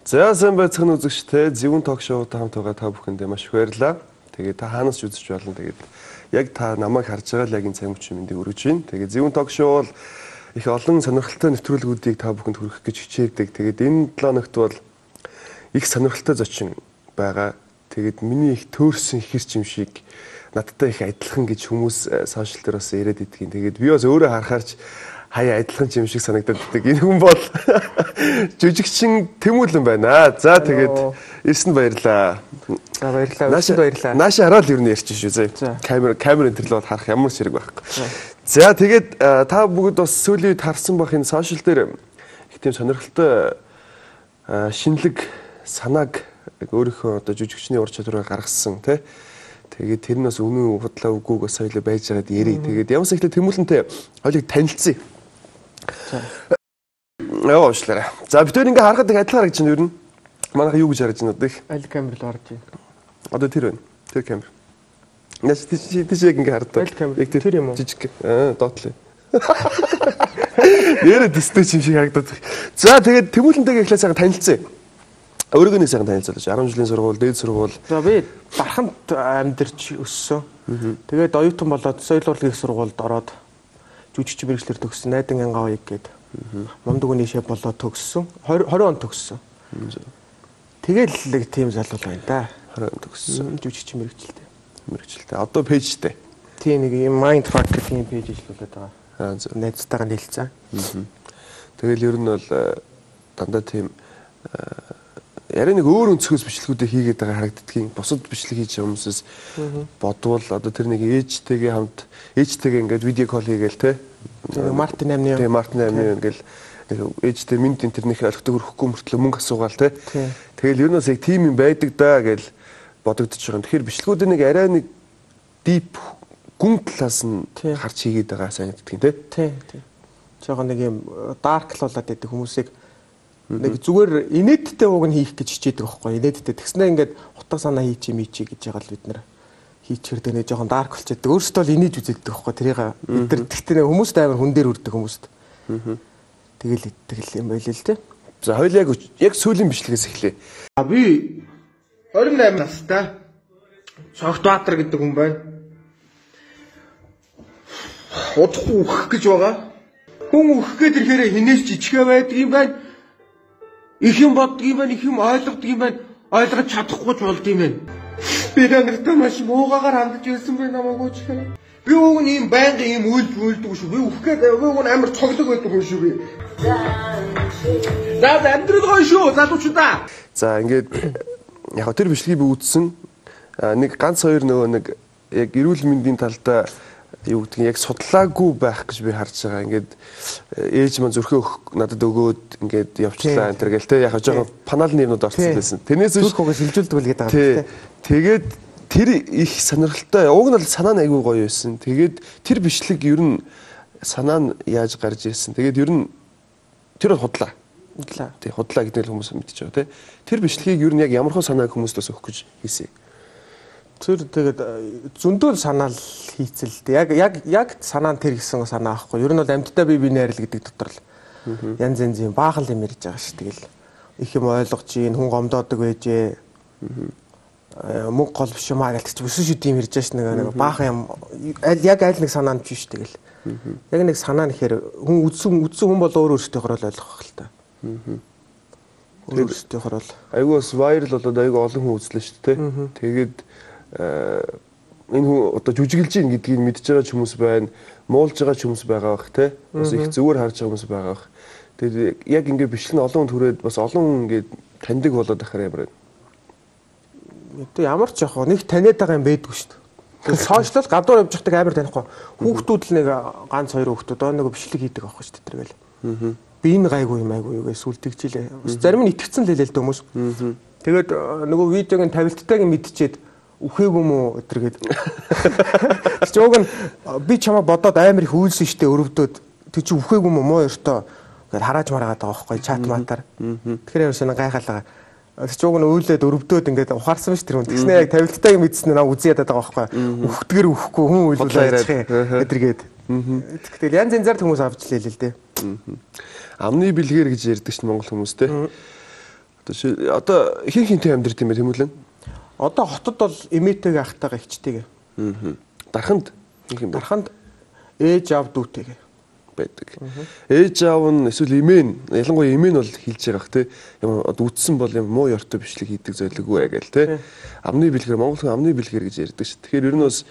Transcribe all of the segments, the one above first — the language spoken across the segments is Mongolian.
За сайн байцгаана үзэгчтэй Зөвүүн ток шоутай хамт байгаа та бүхэндээ маш их баярлалаа. Тэгээд та хаанаас ч үзэж болно. Тэгээд яг та намайг харж байгаа л яг энэ цаг мөчийн мэндийг өргөж байна. Тэгээд Зөвүүн ток шоу бол их олон сонирхолтой нэвтрүүлгүүдийг та бүхэнд хүргэх гэж хичээдэг. Тэгээд энэ 7 өнөخت бол их сонирхолтой зочин байгаа. Тэгээд миний их төөрсөн ихэр чимшиг надтай их адилхан гэж хүмүүс сошиал дээр бас яриад идэгин. Тэгээд би бас өөрөө харахаарч хаяа адилхан юм шиг санагдаад байдаг. Энэ хүн бол жүжигчин Тэмүүлэн байна. За тэгээд ирсэнд баярлаа. За баярлалаа. Ирсэнд баярлалаа. Нааша хараад юу нэрч шүү зэ. Камер энэ төрлөө харах ямар зэрэг байхгүй. За тэгээд та бүгд бас сүүлийн үед харсан бах энэ сошиал дээр их тийм сонирхолтой шинэлэг санааг өөрийнхөө одоо жүжигчний ур чадвараар гаргасан тий. Тэгээд тэр нь бас үнэн худлаа үгүйг бас соёлоо байж байгаад ярий. Тэгээд ямаас ихлэ Тэмүүлэнтэй хоёулыг танилцъя. Яа уушлаарай. За бид хоёр ингээ харахад их адилхан харагдаж байна юу? Манайх юу гэж харагдаж байна одоо их? Аль камер л орж байна. Одоо тэр байна. Тэр камер. Яс тийш яг ингээ хардаа. Аль камер? Яг тэр юм уу? Жижиг. Доотлоо. Нэрэ дэстэй юм шиг харагдаад. За тэгээд Тэмүүлэнтэйгээ эхлээ сайхан танилцъя. Өөрийгөө нэг сайхан танилцуулаач. 10 жилийн сургууль, дээд сургууль. За би Барханд амьдарч өссөн. Тэгээд оюутан болоод соёл урлагийн сургуульд ороод жүжигч мэргэжлэр төгссөн. Найдан Янгаа хоёг гээд мундаг үнийшээ болоод төгссөн. 20 он төгссөн. Тэгэл нэг тийм залуу байна да. 20 он төгссөн. Жүжигч мэргэжлтэй. Мэргэжлтэй. Одоо пэйжтэй. Тийм нэг юм Mindfuck гэх юм пэйж ижлүүлээд байгаа. За найзтайгаа нийлцээ. Тэгэл ер нь бол дандаа тийм яриа нэг өөр өнцгөөс бичлэгүүдээ хийгээд байгаа харагддгийн. Бусад бичлэг хийж байгаа хүмүүсээс бодвол одоо тэр нэг ээжтэйгээ хамт ээжтэйгээ ингээд видео кол хийгээл те. Мартин 8-ны. Тэгээ Мартин 8-ны ингээл ээжтэй минт интернет олгохдаг хөрөхгүй мөртлөө мөнгө асуугаал те. Тэгэл ер нь бас яг тийм юм байдаг да гэж бодогдож байгаа. Тэгэхээр бичлэгүүдээ нэг арай нэг deep гүн талаас нь харж хийгээд байгаа санагддгийн те. Тийм. Жогоо нэг юм dark л болоод байдаг хүмүүсийг нэг зүгээр инээдтэй ууг нь хийх гэж хичээдэг байхгүй инээдтэй тэгснээр ингээд утга санаа хийчих юм ийчи гэж байгаа л бид нэр хийчихэр нэг жоохон дарк болчихдаг өөрсдөө л инээж үзэлдэг байхгүй тэрийг бид тэгтээ хүмүүст амар хүн дээр үрдэг хүмүүст тэгэл итгэл юм байл л те. За хоёул яг сүүлийн бичлэгээс эхлэе. Би 28 настай Цогтбаатар гэдэг хүн байна. Удахгүй өөх гэж байгаа. Хүн өөх гээд ирэхээр хинээс жижигхэн байдаг юм байна. Их юм боддог юм байна, их юм ойлгодог юм байна. Ойлгож чадахгүй ч болд юм байна. Би нартай маш муугаагаар хандж ирсэн байна намайг ч. Би уг нь юм байнга юм үйлдвэрлэдэг шүү. Би үхгээд уг нь амар цоглог байдаг юм шүү би. За амьдрал гоё шүү, залуучуудаа. За ингээд яг тэр бичлэгийг би үзсэн. Нэг ганц хоёр нөгөө нэг яг эрүүл мэндийн талдаа юу гэдгийг яг судлаагүй байх гэж би харж байгаа. Ингээд ээж маань зүрхээ надад өгөөд ингээд явчлаа энэ төр гэл те яг жоохон паналны юмнууд орцсон байсан. Тэрнээс зүрхөөс хилжүүлдэг л гэдэг байгаа. Тэгээд тэр их сонирхолтой. Уг нь бол санаа нь айгүй гоё байсан. Тэгээд тэр бичлэг ер нь санаа нь яаж гарч ирсэн. Тэгээд ер нь тэр бол худлаа. Тий худлаа гэдэг нь хүмүүс мэдчихэж байгаа те. Тэр бичлэгийг ер нь яг ямархуу санааг хүмүүст бас өгөх гэж хийсэн. Тэр тэгээд зөндөл санаал хийцэл яг санаа нь тэр гэсэн санаа аахгүй. Ер нь бол амьдтай бие биенээ арил гэдэг дотор л янз янз юм баахан юм ярьж байгаа ш. Тэгэл их юм ойлгож чинь хүн гомдоодог байжээ. Мөнгө гол биш юмаа гэлтэж өсөн шүү дээ юм ярьж ш. Нэг баахан юм аль нэг санаа нь биш тэгэл. Яг нэг санаа нэхэр хүн үдсэн хүн бол өөрөөсдийнхөө л ойлгох л та. Өөрөөсдийнхөө л айгүй бас вайрал болоод айгүй олон хүн үзлээ шүү дээ. Тэгээд энэ хүн одоо жүжиглэж ийн гэдгийг мэдж байгаа хүмүүс байна, муулж байгаа хүмүүс байгаа бах те. Бас их зүгээр харж байгаа хүмүүс байгаа бах. Тэгээд яг ингээ бичлэг нь олон хүнд хүрээд бас олон ингээ таньдаг болоод ахаар ямар байна. Тэ ямар ч яг нэг таниад байгаа юм байдгүй шүү дээ. Тэгээд сошиал гадуур явж байхдаа амар танихгүй. Хүүхдүүд л нэг ганц хоёр хүүхдүүд нэг бичлэг хийдэг байхгүй шүү дээ тэргээл. Би энэ гайгүй юм айгүй юу гэж сүлдэгжилээ. Бас зарим нь итгэцэн л хэлээ л хүмүүс. Тэгээд нөгөө видеогийн тавилттайг мэдчихэд үхээгүй мүү өдргээд. Чи уг нь би чамаа бодоод амар их үйлсэн штэ өрөвдөөд тэг чи үхээгүй мүү муу ёртоо гэж харааж мараагаад байгаа байхгүй чат матаар. Тэгэхээр яасан гайхалгаа. Чи уг нь үйлээд өрөвдөөд ингээд ухаарсан ш тэр хүн. Тэгснээр яг тавилттайг мэдсэн нь үзье ядаад байгаа байхгүй. Үхтгэр үхэхгүй хүн үйлүүлээд өдргээд. Тэгэл янз янзаар хүмүүс авч лээ л дээ. Амны бэлгээр гэж ярьдаг шин монгол хүмүүс те. Одоо хинтэй амьдрт юм бэ Тэмүүлэн? Одоо хотод бол эмээтэйгээ ахтайгаа ихчтэйгээ. Дарханд хин юм бэ? Дарханд ээж аав дүүтэйгээ байдаг. Ээж аав нь эсвэл эмээ нь ялангуяа эмээ нь бол хэлж байгаа х тэ юм үдсэн бол юм муу ёртой бичлэг хийдэг зорилгогүй гээл тэ. Амны бэлгэр Монгол хүн амны бэлгэр гэж ярьдаг ш. Тэгэхээр ер нь бас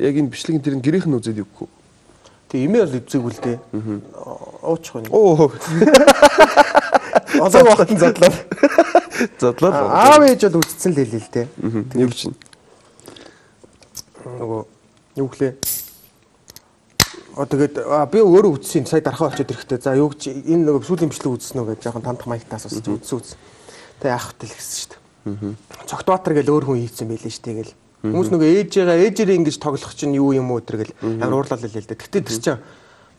яг энэ бичлэгийн тэр гэрийнх нь үзэл өгөхгүй. Тэг эмээ бол үзээгүй л дээ. Уучих вэ. Оо. Одоо багтан задлаа. Задлаа. Аав ээж бол үдцсэн л хэлээ л дээ. Юу чинь? Нөгөө юу гэлээ. Тэгээд би өөрөө үдсэн сая дарахаа очиод ирэхдээ за юу гэж энэ нөгөө сүүлийн бичлэг үзсэн үү гэж жоохон тандах маягтаас бас үзсэн. Тэгээ яах вэ л гэсэн шүү дээ. Цогтбаатар гэл өөр хүн хийцэн байлээ шүү дээ гэл. Хүмүүс нөгөө ээжээрээ ингэж тоглох чинь юу юм уу тэр гэл амар уурлал л л дээ. Гэтэ тэр чинь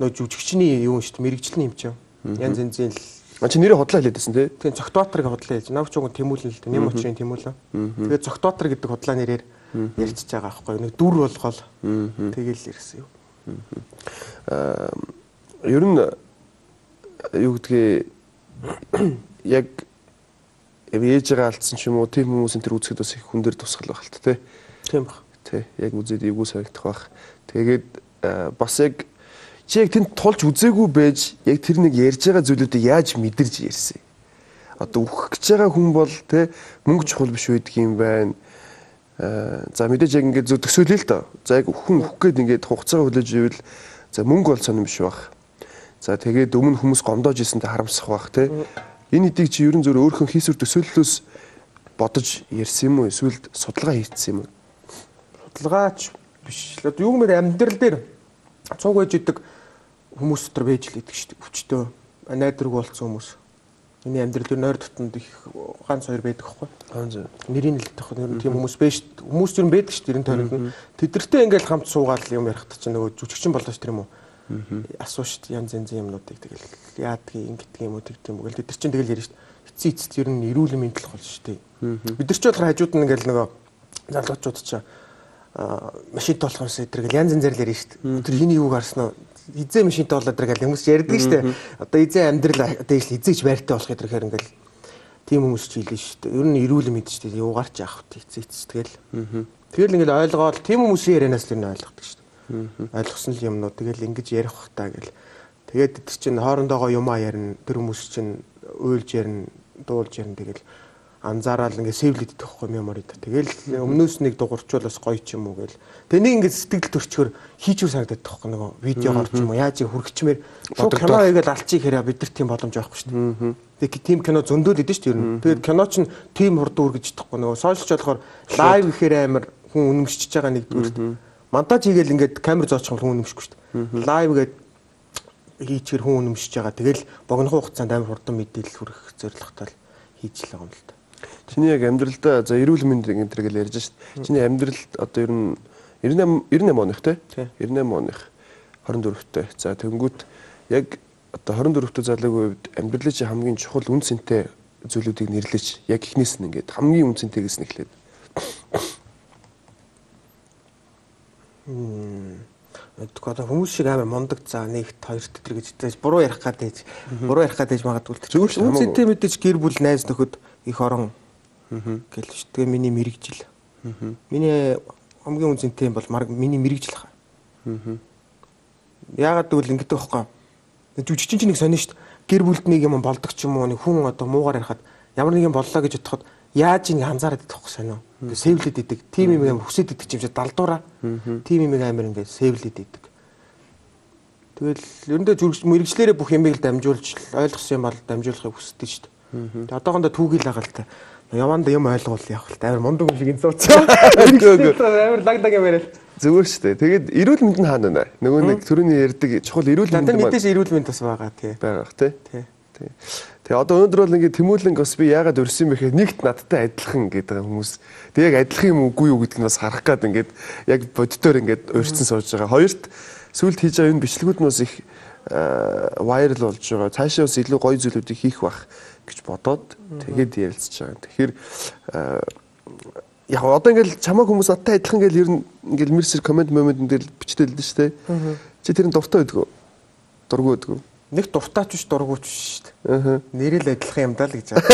нөгөө жүжигчний юу шүү дээ мэрэгжлийн юм чинь. Янз янзын л чи нэрээ хотлоо хэлээдсэн тий. Тэгээ Цогтбаатарыг хотлоо хэлж. Навч уг Тэмүүлэн л дээ. Нэм уучрын Тэмүүлэн. Тэгээ Цогтбаатар гэдэг хотлоо нэрээр ярьчихж байгаа аахгүй. Нэг дүр болгоол. Тэгээл ирсэн юм. Ер нь юу гэдгийг яг ээжээ алдсан ч юм уу тийм хүмүүсийн тэр үзэхэд бас их хүн дээр тусгал байх л та тийм баг. Тий. Яг үзээд эвгүй санагдах байх. Тэгээд бас яг чи яг тэнд тулж үзээгүй байж яг тэр нэг ярьж байгаа зүйлүүдийг яаж мэдэрч ярьсан. Одоо үхэх гэж байгаа хүн бол тий мөнгө чухал биш байдаг юм байна. За мэдээж яг ингээд зөв төсөөлөө л доо. За яг хүн өөх гээд ингээд хугацаагаа хүлээж ивэл за мөнгө бол сонирм биш байх. За тэгээд өмнө хүмүүс гомдоож ирсэнтэй харамсах байх тий. Энэ хэдийг чи ерөн зөв өөрхөн хийсвэр төсөөллөөс бодож ярьсан юм уу? Эсвэл судалгаа хийцсэн юм уу? Судалгаач биш. Юу гэмээр амьдрал дээр цуг байж идэг хүмүүс дотор байж л идэг шүү дээ. Хүчтэй найдварг болсон хүмүүс. Миний амьдрал дээр нойр дотонд их ганц хоёр байдаг хгүй. Нэрийг л хэлэх юм тийм хүмүүс байж хүмүүс зүрх байдаг шүү дээ. Тойронд нь тэдэртэй ингээл хамт суугаад юм ярихт чинь нөгөө жүжигчин болооч тэр юм уу? Асуу шүү дээ. Янз янзын юмнуудыг тэгэл яадгийг ингэдэг юм уу тэгдэм үү. Тэд нар чинь тэгэл ярина шүү дээ. Эцсийн эцэст ер нь эрүүл мэндэл бол шүү дээ. Бид нар ч болохоор хажууд нь ингээл нөгөө залуучууд чинь машин тоолох юмсаа эдэргээл янз янзаар л ярина шүү дээ. Тэр хиний юуг харснаа хизээ машинтай болоод иргээл хүмүүс ярьдаг шүү дээ. Одоо хизээ амьдрал одоо хизээч байртай болох гэхээр ингээл тийм хүмүүс ч хэлнэ шүү дээ. Ер нь эрүүл мэд шүү дээ. Юугаар ч яах вэ хизээч тэгэл. Тэгэл ингээл ойлгоод тийм хүмүүсийн ярианаас л энэ ойлгодог шүү дээ. Ойлгосон л юмнууд тэгэл ингэж ярих бах таа гэл. Тэгээд тэр чинь хоорондоогоо юмаа ярина. Тэр хүмүүс чинь уйлж ярина, дуулж ярина тэгэл анзаараад ингээд сэвлэд идэх байхгүй меморид. Тэгэл өмнөөс нэг дуурчвал бас гоё ч юм уу гэл. Тэнийг ингээд сэтгэл төрчгөр хийчихв санагдаад байхгүй нөгөө видеогоор ч юм уу яаж хүрхчмээр шууд кино хийгээл алчиг хэрэг бид нар тийм боломж байхгүй шүү дээ. Тэгээд тийм кино зөндөөл идэв шүү дээ ер нь. Тэгээд кино ч тийм хурд үргэж идэхгүй нөгөө сошиалч болохоор лайв гэхээр амар хүн үнэмшиж байгаа нэгдүгürt. Монтаж хийгээл ингээд камер зоочих хүн үнэмшихгүй шүү дээ. Лайв гээд хийчихэр хүн үнэмшиж байгаа. Тэгэл богино хугацаанд амар хурдан мэдээлэл хүргэх зорилготой л хийж л байгаа юм л да. Чиний яг амьдралдаа за эрүүл мэнд энэ төр гэл ярьж шít. Чиний амьдралд одоо ер нь 98 оных те 98 оных 24-т. За тэнгуут яг одоо 24-т залуугийн хувьд амьдралын чи хамгийн чухал үн цэнтэй зүйлүүдийг нэрлэж яг ихнээс нь ингээд хамгийн үн цэнтэйгээс нь эхлээд. Одоо хүмүүс шиг амар мундаг за нэгт хоёрт төр гэж хэлж буруу ярих гадээж магадгүй л тэр. Үн цэнтэй мэдээж гэр бүл найз нөхөд их орон гэл шүү. Тэгээ миний мэрэгжил. Миний хамгийн үн цэнтэй юм бол миний мэрэгжил хаа. Яагаад гэвэл ингэдэг байхгүй. Жүжигчин чинь нэг сонин шүү. Гэр бүлд нэг юм болдог ч юм уу нэг хүн одоо муугаар ярихад ямар нэг юм боллоо гэж бодоход яаж ийг анзаараад идэх вэ сонио. Ингээ сэвлэд идэг. Тим юм амар хүсэд идэг юм шиг далдуураа. Тим юм амар ингээ сэвлэд идэг. Тэгэл ерөндөө мэрэгчлэрээ бүх юмыг л дамжуулж ойлгосон юм бол дамжуулахыг хүсдэг шүү дээ. Тэгээ одоохондоо түүгийл байгаа л та. Яванда юм ойлгуул явах л амар мундаг юм шиг энэ сууцаа. Амар лагдаг юм яриа. Зүгээр шүү дээ. Тэгээд эрүүл мэнд нь хаана байна? Нөгөө нэг төрөний ярьдаг чухал эрүүл мэнд маань. Мэдээж эрүүл мэнд бас байгаа тий. Байгаа тий. Тэгээ одоо өнөөдөр бол ингээд Тэмүүлэн бас би яагаад өрсөн бэ гэхээр нэгт надтай адилхан гэдэг хүмүүс. Тэг яг адилхан юм үгүй юу гэдг нь бас харах гад ингээд яг боддоор ингээд урьдсан сууж байгаа. Хоёрт сүүлд хийж байгаа энэ бичлэгүүд нь бас их вайрал болж байгаа. Цаашаа бас илүү гоё зүйлүүдийг хийх бах гэж бодоод тэгээд ярилцж байгаа. Тэгэхээр яг одоо ингээд чамаа хүмүүс надтай адилхан гэж ер нь ингээд мэрсэр комент дээр бичдэг л дээ шүү дээ. Чи тэрэн дуртай байдгүй. Дургүй байдгүй. Нэг дуртаач биш дургүйч биш шүү дээ. Нэрэл адилхан юм даа л гэж байна.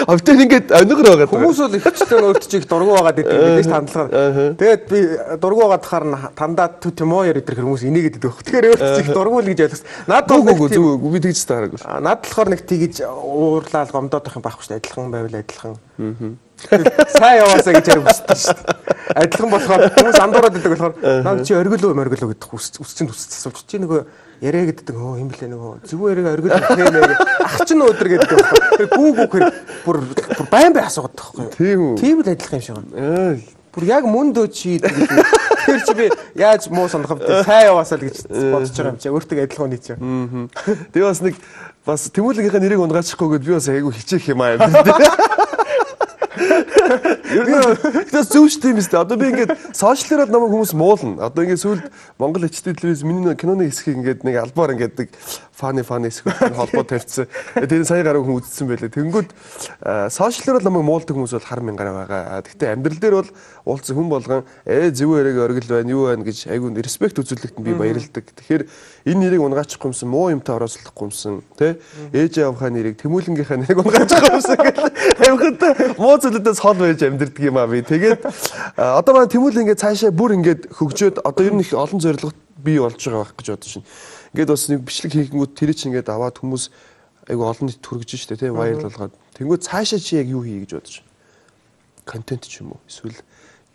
Автор ингээд онигор байгаа. Хүмүүс бол ихчлэн өөртөө их дургу байгаад идэв гэж тандлагаа. Тэгээд би дургу байгаад хахаар тандаа Тимоёр идэх хүмүүс инээгээд идэв. Тэгэхээр өөртөө их дургу л гэж ойлгосон. Наад бол зүг би тэгж таараагүй. Наад болохоор нэг тэгж уурлаад гомдоод байх юм байхгүй шүү дээ. Адилхан байвал адилхан. Сайн яваасаа гэж ярих хүсдэг шүү дээ. Адилхан болохоор хүмүүс андуураад идэг болохоор наа чи оргил уу гэдэг үсчин асууж чи нөгөө яриа гэдэг юм блэ нөгөө зөвхөн яриа оргил нэ ах чинь өдөр гэдэг юм байна. Тэр гүүгээр бүр байн бай асуугаад тахгүй. Тийм л адилхан юм шиг байна. Бүр яг мөндөө чи тэр чи би яаж муу сандах вэ? Сайн яваасаа л гэж бодож байгаа юм чи өөртөө адилхан үний чи. Тэгээ бас нэг бас Тэмүүлгийнхаа нэрийг унгаачихгүйгээд би бас айгүй хичээх юм аа. Тэгээс зөв шүү дээ юм шүү. Одоо би ингээд сошиалраад намайг хүмүүс муулна. Одоо ингээд сүүлд Монгол HD телевиз миний киноны хэсгийг ингээд нэг албаар ингээд нэг фаны хэсгүүд холбоо тавьчихсан. Тэгээд сая гаруй хүн үзсэн байлаа. Тэнгүүд сошиалраад намайг муулдаг хүмүүс бол хар мянгаар байгаа. Гэхдээ амьдрал дээр бол уулзсан хүн болгон зөв яриаг оргил байна, юу байна гэж айгүй респект үзүүлэхэд би баярлдаг. Тэгэхээр энэ нэрийг унгаачихгүй юмсан, муу юмтай орооцлохгүй юмсан, тэ? Ээж аавынхаа нэрийг, Тэмүүлгийнхаа нэрийг унгаачихгүй юмсан гэл айхантай муу зүйлээс хол байж амьдэрдэг юм аа би. Тэгээд одоо маань Тэмүүлэг ингээд цаашаа бүр ингээд хөгжөөд одоо ер нь их олон зорилгот бий болж байгаа байх гэж бодож байна. Ингээд бас нэг бичлэг хийгэнгүүт тэр чинь ингээд аваад хүмүүс айгүй олон нийт хүргэж штэ тий вайрал болгоод. Тэнгүүд цаашаа чи яг юу хий гэж бодож байна. Контент ч юм уу эсвэл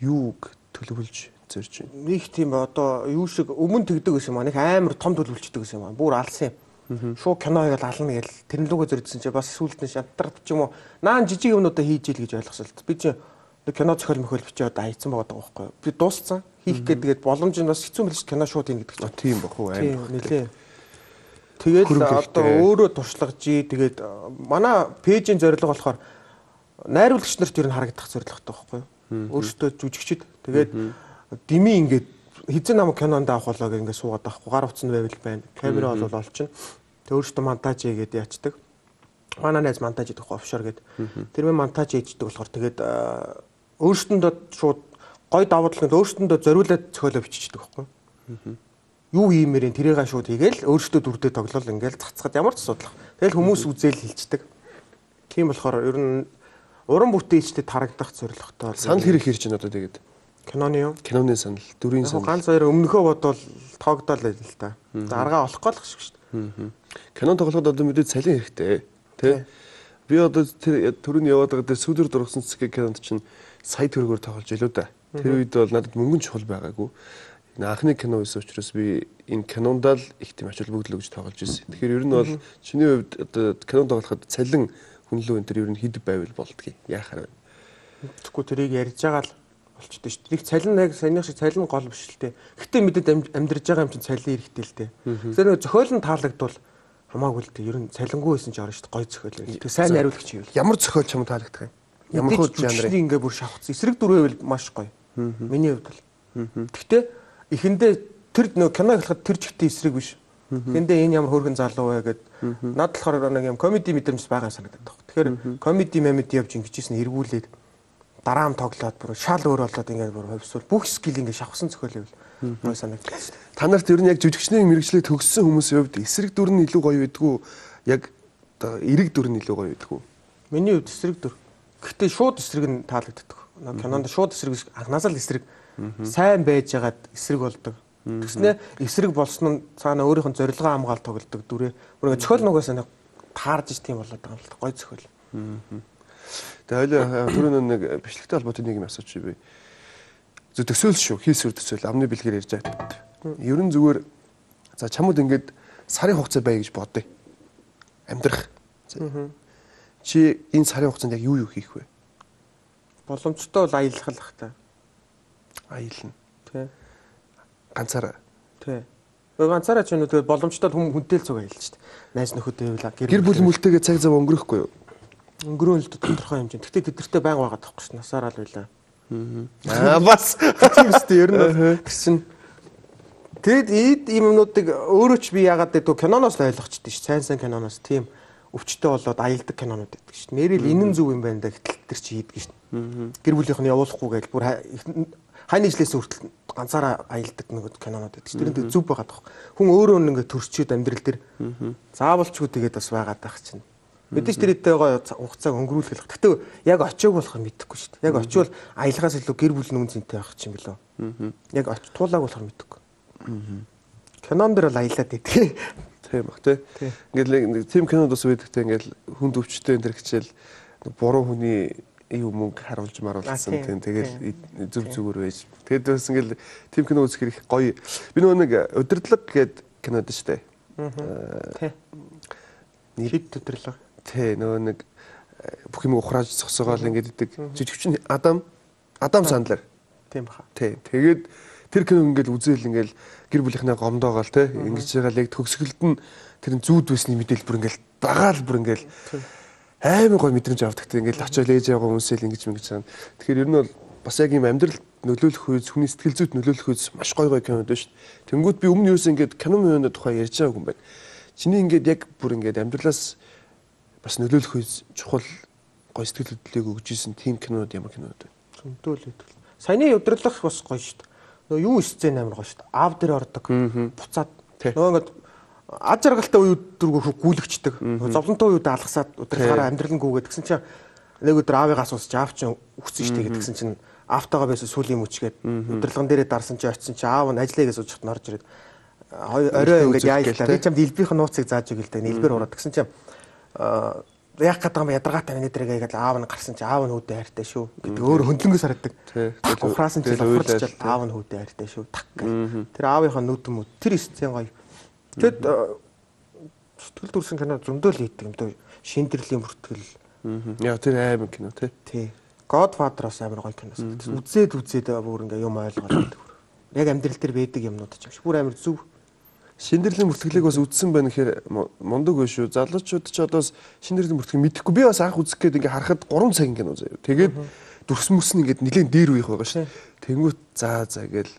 юуг төлөвлөж зорж байна. Нэг тийм одоо юу шиг өмнө тэгдэг гэсэн юм аа. Нэг амар том төлөвлөждөг гэсэн юм аа. Бүр алсан юм. Шуу кино хийгээл ална гээл тэрэн лүгөө зордсон чи бас сүулт нь шантар ч юм уу. Наан жижиг юмнуудаа хийж ийл гэж ойлгосон л. Би чи кино зохиол мөхөл бичээ одоо хайцсан байгаа байхгүй юу. Би дууссан. Хийх гээд боломж нь бас хэцүү мэлж кино шууд ийн гэдэг чинь. Тийм бах уу аим. Нилээ. Тэгээд одоо өөрөө туршлагаж тэгээд манай пэйжийн зорилго болохоор найруулагч нарт ер нь харагдах зорилготой байхгүй юу. Өөрөөсөө жүжигчд тэгээд дими ингээд хизэн намайг кинонд авах болоо гэнгээ суугаад байхгүй гар утсанд байвал байна. Камера бол олчихно. Тэг өөрөөсөө монтаж хийгээд яачдаг. Манай найз монтаж хийдэг офшор гээд. Тэр мэн монтаж хийдэг болохоор тэгээд өөрөөсөндөө шууд гой давуу тал нь өөрөөсөндөө зориулаад зохиолоо биччихдэг байхгүй. Юу хиймээрэн тэрийгээ шууд хийгээл өөрөөсөө дүрдээ тоглол ингээл цацгаад ямар ч асуудал. Тэгэл хүмүүс үзэл хилчдэг. Тийм болохоор ер нь уран бүтээлчдэд харагдах зорилготой. Санал хэрэг хийж байна одоо тэгээд. Киноны юу? Киноны санал, дүрийн санал. Ганц хоёр өмнөхөө бодвол тоогдоол байл л та. Аргаа олохгүй л шиг шүү дээ. Кинон тоглоход одоо мэдээд цалин хэрэгтэй тий. Би одоо тэр төрөний яваад байгаа дээр сүлэр дургасан цэцгийн кинонд чинь сая төгрөгөөр тоглож илүү да. Тэр үед бол надад мөнгөн чухал байгаагүй. Анхны кино байсан учраас би энэ кинондаа л их тийм ач холбогдол өгж тоглож ирсэн. Тэгэхээр ер нь бол чиний хувьд одоо кино тоглоход цалин хүнлүү энэ төр ер нь хэд байвал болдгийг яахаар вэ? Тэгэхгүй тэрийг ярьж байгаа л болчтой шүү дээ. Нэг цалин яг саяны шиг цалин гол биш л дээ. Гэхдээ мэдээд амьдрж байгаа юм чинь цалин хэрэгтэй л дээ. Тэгэхээр нэг зохиол нь таалагдвал хамаагүй л дээ. Ер нь цалингүй байсан ч орно шүү дээ. Гой зохиол байл. Тэг сайн найруулагч хийвэл. Ямар зохиол ч юм таалагдах юм? Ямар хөө жанрыг ингээ бүр шавхсан. Эсрэг дүрээвэл маш гоё. Миний хувьд бол. Гэхдээ эхэндээ тэр нөө кино хэлэхэд тэр чигтээ эсрэг биш. Эхэндээ энэ ямар хөөрхөн залуу вэ гэд над болохоор нэг юм комеди мэдрэмж байгаа санагдаад байна. Тэгэхээр комеди мемеди явж ингэжсэн эргүүлээд дараам тоглоод бүр шал өөр болоод ингээд бүр хувьсвал бүх скил ингээд шавхсан зохиол байвал гоё санагдчихсан. Та нарт ер нь яг жүжигчний мэрэгчлээ төгссөн хүмүүсийн хувьд эсрэг дүр нь илүү гоё байдгүй яг оо эрэг дүр нь илүү гоё байдгүй. Миний хувьд эсрэг дүр. Гэхдээ шууд эсрэг нь таалагддаг. Кинонд шууд эсрэг анханасаа л эсрэг сайн байж ягаад эсрэг болдог. Тэгснэ эсрэг болсон нь цаана өөрийнх нь зорилгоо хамгаалт тоглодог дүрээ. Бүр зохиол нугаас нэг таарж ич тийм болоод байгаа юм л та. Гоё зохиол. Тэгээ түрүүн нэг бичлэгтэй холбоотой нэг юм асууч би. Зөв төсөөл шүү. Хийсвэр төсөөл амны бэлгээр ярьж байгаа. Ерөн зүгээр за чамд ингээд сарын хугацаа бай гэж бодъё. Амьдрах. Чи энэ сарын хугацаанд яг юу хийх вэ? Боломжтой бол аялах л бах та. Аялна. Тий. Ганцаараа. Тий. Ганцаараа ч нөгөө боломжтой хүнтэй л цуг аялж шүү дээ. Найз нөхөдөө байвал гэр бүл мүлтэйгээ цаг зав өнгөрөхгүй юу? Өнгөрөөн л тодорхой хэмжээнд. Гэхдээ тэдэртэй байнга байгаа тахгүй ш. Насаараа л байлаа. Бас тийм үстэй ер нь гэсэн. Тэгэд ийм юмнуудыг өөрөө ч би яагаад гэдэг киноноос л ойлгочтой ш. Сайн киноноос тийм өвчтөй болоод аялдаг кинонууд байдаг ш. Нэрэл энэ нь зөв юм байна да гэтэл тэр чи хийдэг ш. Гэр бүлийнх нь явуулахгүй гээл бүр хань ижлээс хүртэл ганцаараа аялдаг нэг кинонууд байдаг ш. Тэр зөв байгаа тох. Хүн өөрөө ингээд төрчөөд амьдрал дээр заавалчгүй тэгээд бас байгаад байх чинь. Мэдээж тэр эдтэйгоо хугацааг өнгөрүүлэх л. Гэхдээ яг очиог болохоор мэдэхгүй шүү дээ. Яг очивол аялахаас илүү гэр бүл нүүн зинтэй байх юм билүү. Яг туулааг болохоор мэдэхгүй. Кинон дээр бол аялаад идэг. Тийм баг тий. Ингээл тийм кинод бас байдагтай ингээл хүн өвчтэй энэ төр хичээл буруу хүний юу мөнгө харуулж маруулсан тийм тэгэл зүг зүгээр байж. Тэгэд бас ингээл тийм кино үзэх хэрэг гоё. Би нөгөө нэг удирдлага гээд кинод шүү дээ. Тий. Хэд удирдлага. Тий нөгөө нэг бүх юм ухрааж зогсоогоол ингээд идэг. Жижигчин Адам Сандлер. Тийм баха. Тий. Тэгээд тэр кино ингээл үзээл ингээл гэр бүлийнхнээ гомдоогоол те ингэж байгаа яг төгсгөлд нь тэр зүүд байсны мэдээлэл бүр ингээл багаал бүр ингээл амар гой мэдрэмж авдаг те ингээл очиод ээж аваа хүмүүсэл ингэж мэгж байгаа. Тэгэхээр ер нь бол бас яг юм амьдрал нөлөөлөх үеэс хүний сэтгэл зүйд нөлөөлөх үеэс маш гой кинод байна шүү дээ. Тэнгүүд би өмнө юусэн ингээд кино мөрөнд тухай ярьж байгаа юм байна. Чиний ингээд яг бүр ингээд амьдралаас бас нөлөөлөх үеэс чухал гой сэтгэл хөдлөлийг өгж исэн тийм кинод ямар кинод вэ? Зөндөл. Саяны удирдлах бас гоё шүү дээ. Нөгөө юу сцен амар гоё шүү дээ. Аав дээр ордог. Буцаад нөгөө ингээд ад жаргалтай үеуд дөрөв гүйлгчдэг. Зовлонтой үед алгасаад удирдлагаараа амьдралнгүйгээд гэсэн чинь нэг өдөр аавыгаа асууж аав чинь өгсөн шүү дээ гэдгсэн чинь аавтайгаа байсан сүлийн мөчгээд удирдлаган дээрээ дарсан чинь очисон чинь аав нь ажиллая гэж суужхад норж ирээд орой ингээд яайлаа. Би чамд элбийнх нууцыг зааж өгөл дээ. Элбэр ураад гэсэн чинь яг гэдэг юм ядаргаатай миний дээрээ гээд аав нь гарсан чинь аав нь хүүдээ хайртай шүү гэдэг өөр хөндлөнгөөс харагддаг. Ухраасан чинь ухарч аав нь хүүдээ хайртай шүү. Так. Тэр аавынхаа нүд юм уу тэр сцен гоё. Тэгэд сэтгэл төрсэн кино зөндөл хийдэг юм дөө шиндэрлийн бүртгэл. Яа тэр аим кино тий. Godfather бас амар гоё киноос. Үзээд бүр ингээ юм ойлгоод. Яг амьдрал дээр байдаг юмнууд ч юм шиг бүр амар зүв. Шиндэрлийн бүртгэлийг бас үзсэн байна гэхээр мундаг биш шүү. Залуучууд ч одоо шиндэрлийн бүртгэл мэдэхгүй. Би бас анх үзэх гээд ингээ харахад 3 цагийн кино заяа. Тэгээд дүрс мөс нь ингээ нэлээд дээр үеих байгаа шүү. Тэнгүүт заа гээл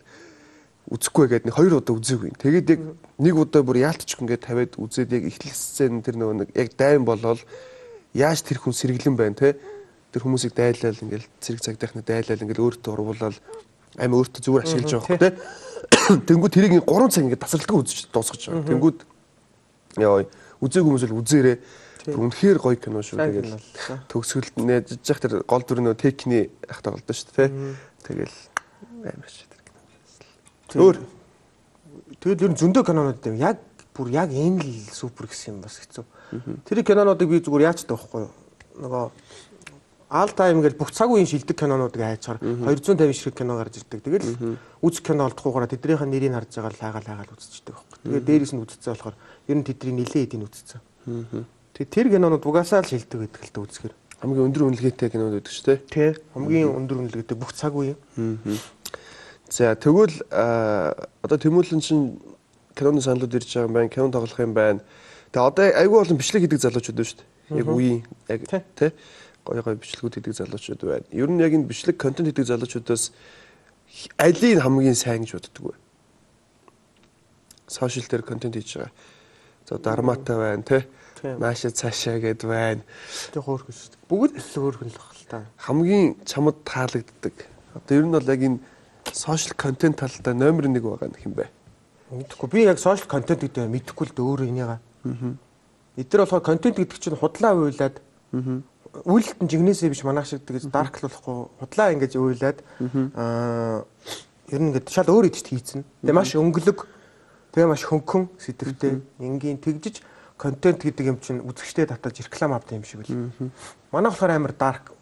үзэхгүй гээд нэг 2 удаа үзээгүй. Тэгээд яг нэг удаа бүр яалтчих ингээд тавиад үзээд яг эхлэл сцен тэр нөгөө нэг яг дайм болол яаж тэр хүн сэргэлэн байна те тэр хүмүүсийг дайлал ингээд цэрэг цагдахны дайлал ингээд өөртөө урвуулаад амь өөртөө зүгээр ашиглаж байгаа хөө те тэнгүүд тэрийг 3 цаг ингээд тасралтгүй үзэж дуусгаж байгаа. Тэнгүүд яа үзээгүй хүмүүс л үзээрээ бүр үнэхээр гоё кино шүү. Тэгээд төгсгөлд нэж яах тэр гол дүр нөө техникний ах тоглолт шүү те тэгэл амар шүү. Өөр тэгэл ер нь зөндөө кинонууд юм. Яг бүр яг энэ л супер гэсэн юм бас хэцүү. Тэр кинонуудыг би зүгээр яачдаг байхгүй юу? Нөгөө all time гэж бүх цаг үеийн шилдэг кинонуудыг хайчаар 250 ширхэг кино гарч ирдэг. Тэгэл үзэх кино олдохгүйгээр тэднийхэн нэрийг харж байгаа л хайгаал үзчихдэг байхгүй. Тэгээд дээрээс нь үзчихсэн болохоор ер нь тэдний нилээ эдийн үзчихсэн. Тэгээд тэр кинонууд угаасаа л шилдэг гэдэг л дээ үзэхээр. Хамгийн өндөр үнэлгээтэй кинонууд байдаг шүү дээ. Тий. Хамгийн өндөр үнэлгээтэй бүх цаг үеийн. За тэгвэл одоо Тэмүүлэн чинь киноны саналууд ирж байгаа юм байна. Кино тоглох юм байна. Тэгээ одоо айгүй болон бичлэг хийдэг залуучууд байна шүү дээ. Яг үеийн яг тий гоё бичлэгүүд хийдэг залуучууд байна. Ер нь яг энэ бичлэг контент хийдэг залуучуудаас алийг хамгийн сайн гэж боддог вэ? Сошиал дээр контент хийж байгаа. За дармаатай байна тий. Маашаа цаашаа гэд байна. Тэг хөөрхөн шүү дээ. Бүгд л хөөрхөн л баг л та. Хамгийн чамд таалагддаг. Одоо ер нь бол яг энэ сошиал контент талдаа номер 1 байгаа нь хэм бэ? Мэдхгүй. Би яг сошиал контент гэдэг нь мэдэхгүй л дээ өөрөө энийгаа. Эдгээр болохоор контент гэдэг чинь худлаа уйлаад үйлдэлтэн жигнэсээ биш манайх шиг тэгэж дарклуулахгүй худлаа ингэж уйлаад ер нь ингэ шал өөр идэж хийцэн. Тэгээ маш өнгөлөг тэгээ маш хөнгөн сэдвтэй энгийн тэгжиж контент гэдэг юм чинь үзэгчтэй татаж реклам авдаг юм шиг үл. Манайх болохоор амар дарк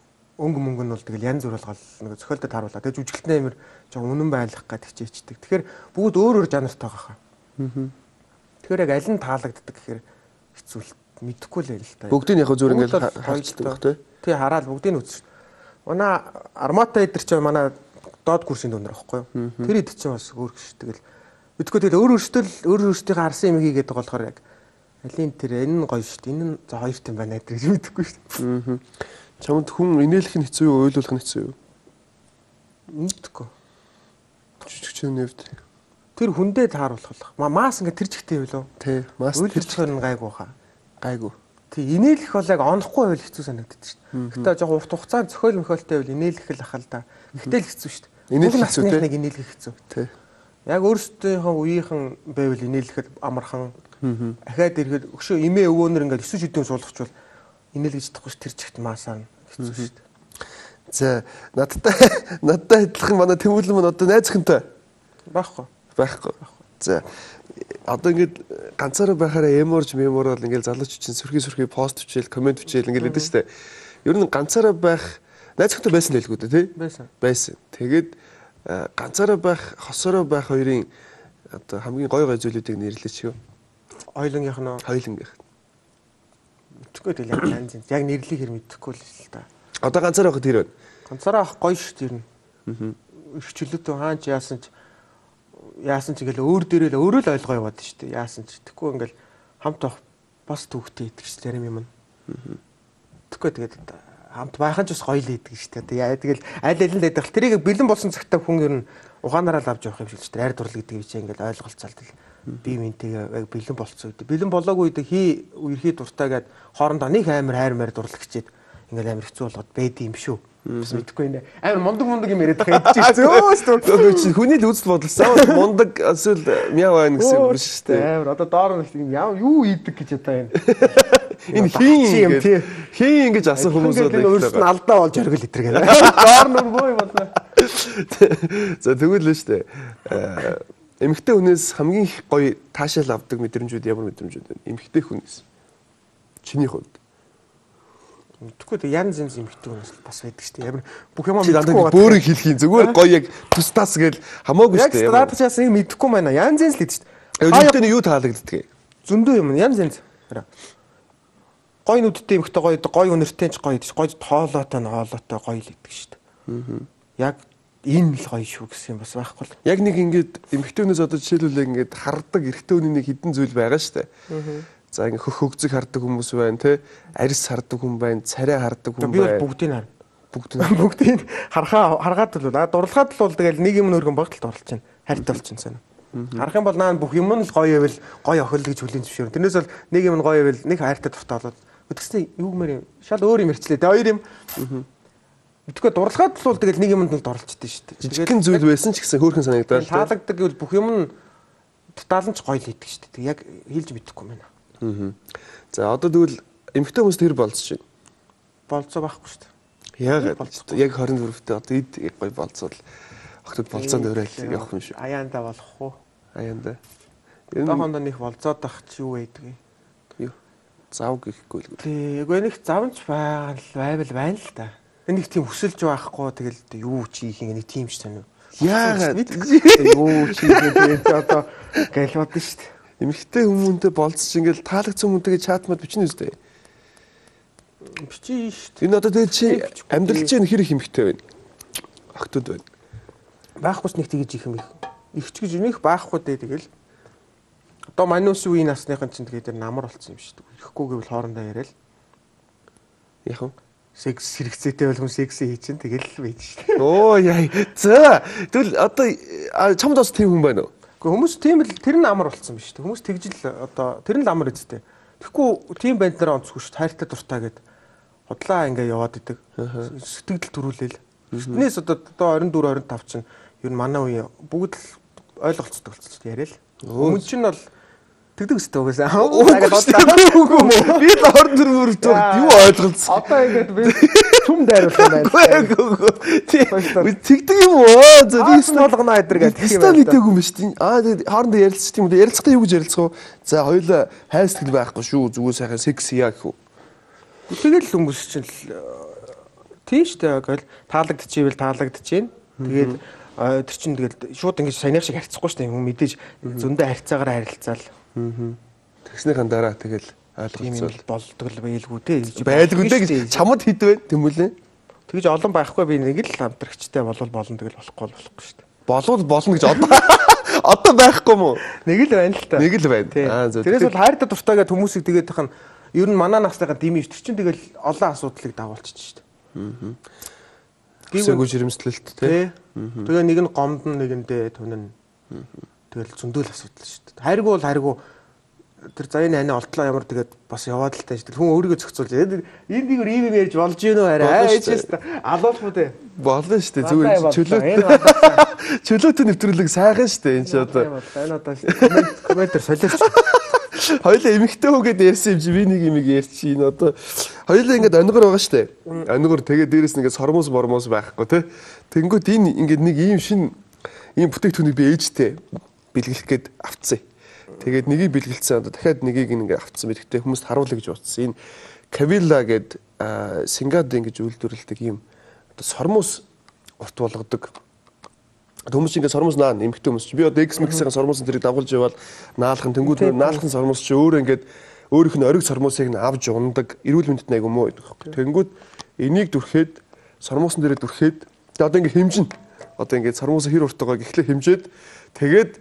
өнгө мөнгө нь бол тэгэл янз бүр болгоод нэг зохиолдод харуулаад тэгээ жүжиглэлтний амир жоо үнэн байлгах гэж хичээчдэг. Тэгэхээр бүгд өөр өөр жанртай байгаа хаа. Тэгэхээр яг аль нь таалагддаг гэхээр хэцүү л мэдэхгүй л байл та. Бүгдийг яг зүгээр ингээд харцдаг баг тий хараад бүгдийг үзсэн. Манай армата эдэр чинь манай доод курсын дүнэр байхгүй юу? Тэр эд чинь бас өөр гэж тэгэл мэдгүй тэгэл өөр өөртөө харсан юм хийгээд байгаа болохоор яг алийн тэр энэ нь гоё шүү дээ. Энэ нь за хоёр тийм байна гэдэг мэдэхгүй шүү дээ. Чамд хүн инээлэх нь хэцүү юу, ойлуулах нь хэцүү юу? Мэдгүй. Жижигчэн нэвд. Тэр хүндээ тааруулах. Маас ингээ тэр чигтэй юу лөө? Тий. Маас тэр чигээр нь гайгүй хаа. Гайгүй. Тий, инээлэх бол яг онохгүй байл хэцүү санагддаг шүү дээ. Гэтэ жоо урт хугацаанд зохиол мөхөлтэй байл инээлэх л ахал та. Гэтэл хэцүү шүү дээ. Инээлэх хэцүү тий. Нэг инээлэх хэцүү. Тий. Яг өөрсдийнхөө үеийнхэн байвал инээлэхэд амархан. Ахаад ирэхэд өшөө эмээ өвөөнөр ингээ 9 шидийн суулгачвал инээл гэж чадахгүй ш тэр чигт маасаа хэцүү шүү дээ. За надтай адилхан манай Тэмүүлэн маань одоо найз охинтой Байхгүй. За одоо ингээд ганцаараа байхаараа эморж меморол ингээд залууч чинь сүрхий пост бичээл комент бичээл ингээд лээдэж штэ. Ер нь ганцаараа байх найз охинтой байсан байлгүй дээ тий? Байсан. Тэгээд ганцаараа байх, хосороо байх хоёрын одоо хамгийн гой зүйлүүдийг нэрлэеч юу? Хоёлынгийнх нь хоёлынгийнх. Мэдхгүй тэгэл яг янз янз. Яг нэрлэх хэр мэдэхгүй л та. Одоо ганцаараа байхад тэр байна. Ганцаараа авах гоё шүү дээ. Их чөлөөтэй хаач яасан ч ингээл өөр дээрээ л өөрөө л ойлгоо яваад шүү дээ. Яасан ч тэгэхгүй ингээл хамт авах бас төвхтэй идэх шүү зарим юм. Тэгэхгүй тэгээд хамт байхын ч бас гоё л идэх шүү дээ. Яа тэгэл аль аль нь идэх. Тэрийг бэлэн болсон цагтаа хүн ер нь ухаанаараа л авч явах юм шиг шүү дээ. Айр дурлал гэдэг бичээ ингээл ойлголцоол тэл. Би минтэйгээ бэлэн болцсон үед бэлэн болоогүй үед ерхий дуртайгаад хоорондоо нэг амар хайр дурлагчээд ингээл амар хэцүү болгоод бэд юм шүү. Бас мэдхгүй нэ. Амар мундаг юм яриад байгаа юм чи хүний л үзэл бодлоо. Мундаг эсвэл мяа байна гэсэн үг шүү дээ. Амар одоо доор нь юу ийдэг гэж одоо энэ. Энэ хийн ингэж асуух хүмүүс байна. Өөрсд нь алдаа болж оргил итэр гэдэг. Доор нь бой болно. За тэгвэл л шүү дээ. Эмэгтэй хүнээс хамгийн их гоё таашаал авдаг мэдрэмжүүд ямар мэдрэмжүүд вэ? Эмэгтэй хүнээс. Чиний хувьд. Тэгвэл янз янз эмэгтэй хүнээс бас байдаг шүү дээ. Ямар бүх юм мэдхгүй бөөрийг хэлхийн зүгээр гоё яг тустаас гээл хамаагүй шүү дээ. Яг стратегиас нэг мэдэхгүй байна. Янз янз л гэдэг шүү дээ. Эмэгтэй нь юу таалагддаг? Зөндөө юм янз янз. Гоё нүдтэй эмэгтэй гоё өнөртэй ч гоё гэж гоё тоолоотой ноолоотой гоё л гэдэг шүү дээ. Яг энэ л гоё шүү гэсэн юм бас байхгүй л. Яг нэг ингээд эмэгтэйнээс одоо жишээлбэл ингээд хардаг эрэгтэй хүний нэг хідэн зүйл байгаа шүү дээ. За ингээд хөгзөг хардаг хүмүүс байна те. Арьс хардаг хүн байна, царай хардаг хүн байна. Би бол бүгдийг харна. Бүгдийг харгаад л дурлахад л бол тэгэл нэг юм нөргөн багталд орлож байна. Хайртай болчихсон sana. Харах юм бол наа бүх юм нь л гоё байвал гоё охил гэж хүлийн зөвшөөрөн. Тэрнээс бол нэг юм нь гоё байвал нэг хайртай дуртай болоод өдгснээ юу гэмээр юм. Шал өөр юм ирчлээ. Тэ хоёр юм. Мэдгүй дурлахад л бол тэгэл нэг юмд л орлцдээ шүү дээ. Жижигхэн зүйл байсан ч гэсэн хөөрхөн санагдаад таалагддаг гэвэл бүх юм нь тотаал нь ч гоё л идэг шүү дээ. Яг хэлж мэдэхгүй юм байна. За одоо тэгвэл эмэгтэй хүмүүс тэр болцож байна. Болцоо байхгүй шүү дээ. Яг 24-т одоо эд гоё болцоод охтод болцоонд өрөөл явах юм шүү. Аяанда болох уу? Аяанда. Тохонд нэг болцоод ах чи юу байдаг юм? Юу? Зав гэхгүй л. Эгүй нэг завч байвал байна л да. Нэг тийм хүсэлж байхгүй тэгэл юу чи хийх нэг тийм ч тань. Яагаад юу чи хийх одоо гэлбод шүү дээ. Эмэгтэй хүмүүнтэй болцож ингээл таалагдсан хүнтэйгээ чатмад бичнэ үстэй. Бичиж шүү дээ. Энэ одоо тэгээд чи амьдрал чинь хэр их эмэгтэй байна? Охтод байна. Байхгүйс нэг тэгэж их юм их. Ихч гэж нэг байхгүй дээ тэгэл. Одоо манус үеийн насныхан чинь тэгээд намар болсон юм шүү дээ. Ирэхгүй гэвэл хоорондоо яриад. Яг нь секс хэрэгцээтэй бол хүн секс хийчин тэгэл л байж шүү дээ. Оо яа. За тэгвэл одоо чамд бас тийм хүн байна уу? Гэхдээ хүмүүс тийм л тэр нь амар болсон биз дээ. Хүмүүс тэгжил одоо тэр нь л амар үсттэй. Тэгэхгүй тийм байдлаараа онцгүй шүү. Хайртай дуртай гэд худлаа ингээ яваад идэг. Сэтгэл төрүүлээл. Тэрнээс одоо 24 25 чинь ер нь манай үе бүгд л ойлголцдог болчихсон яриа л. Өмнө чинь бол тэгдэг өстэй угаасаа. Би л 24 юу ойлголцсон. Одоо ингээд би чүм дайруулсан байна. Тэгдэг юм уу? За би болгоно айдэр гэдэг юм байна. Стал идэв юм биш тийм. Тэгээд хоорондоо ярилцчих юм уу? Ярилцахдаа юу гэж ярилцах вэ? За хоёулаа хайр сэтгэл байхгүй шүү. Зүгээр сайхан секс яа гэх үү. Тэгэл хүмүүс чинь тийш тэгэл таалагдчихвэл таалагдчихээн. Тэгээд тэр чинь тэгэл шууд ингэж саяных шиг харьцахгүй шүү дээ. Хүн мэдээж зөндөө харьцаагаар харилцаал. Тэгснийхэн дараа тэгэл ойлголцол болдог л байлгүй те. Байлгүй дээ гэж чамд хэд вэ тэмүүлээ. Тэгэж олон байхгүй би нэг л хамтрагчтай болол болно тэгэл болохгүй шүү дээ. Болвол болно гэж одоо байхгүй юм уу? Нэг л байна л та. Нэг л байна. Тэрээс бол хайртай дуртайгаад хүмүүсийг тэгээд тахын ер нь манай насныхаа димиж тэр чинь тэгэл олон асуудлыг дагуулчих шүү дээ. Гүйсээгүү жирэмслэлт те. Тэгээ нэг нь гомдон нэгэндээ түнэн. Тэгэл зөндөл асуудал шүү дээ. Хайргүй бол хайргүй тэр заяаны ани олдлоо ямар тэгээд бас яваад л тааш. Хүн өөрийгөө зохицуулж энэ дээгүүр ийм юм ярьж болж гинөө арай ээжээс алуулах уу те. Болно шүү дээ. Зүгээр чөлөөтэй нэвтрүүлэг сайхан шүү дээ. Энд чи одоо энэ одоо комментэр солиорч. Хоёулаа эмэгтэй хүүгээд ярьсан юм чи би нэг юмыг ярьчих. Одоо хоёулаа ингээд онгор байгаа штэ. Онгор тэгээ дээрэс нь ингээд сормос мормос байхгүй те. Тэнгүүд энэ ингээд нэг ийм шин ийм бүтээгдэхүүнийг би ээжтэй бэлгэлэх гээд авцсан. Тэгээд нэгийг бэлгэлцсэн. Одоо дахиад нэгийг ингээд авцсан мэдхтэй хүмүүст харуулъя гэж утсан. Энэ Кавила гээд Сингад ингэж үйлдвэрлэдэг ийм одоо сормос урт болгодог. Хүмүүс ингээд сормос наа нэмэгтэй хүмүүс чи би одоо X-Mix-ийн сормосын тэрийг дагуулж явбал наалхан тэнгууд наалхан сормос чи өөрөө ингээд өөрийнх нь ориг сормосыг нь авж ундаг эрүүл мэндэд айгу муу байдаг. Тэнгууд энийг дүрхээд сормосон дээрээ дүрхээд одоо ингээд хэмжин одоо ингээд сормосын хэр урт байгааг эхлээ хэмжээд тэгээд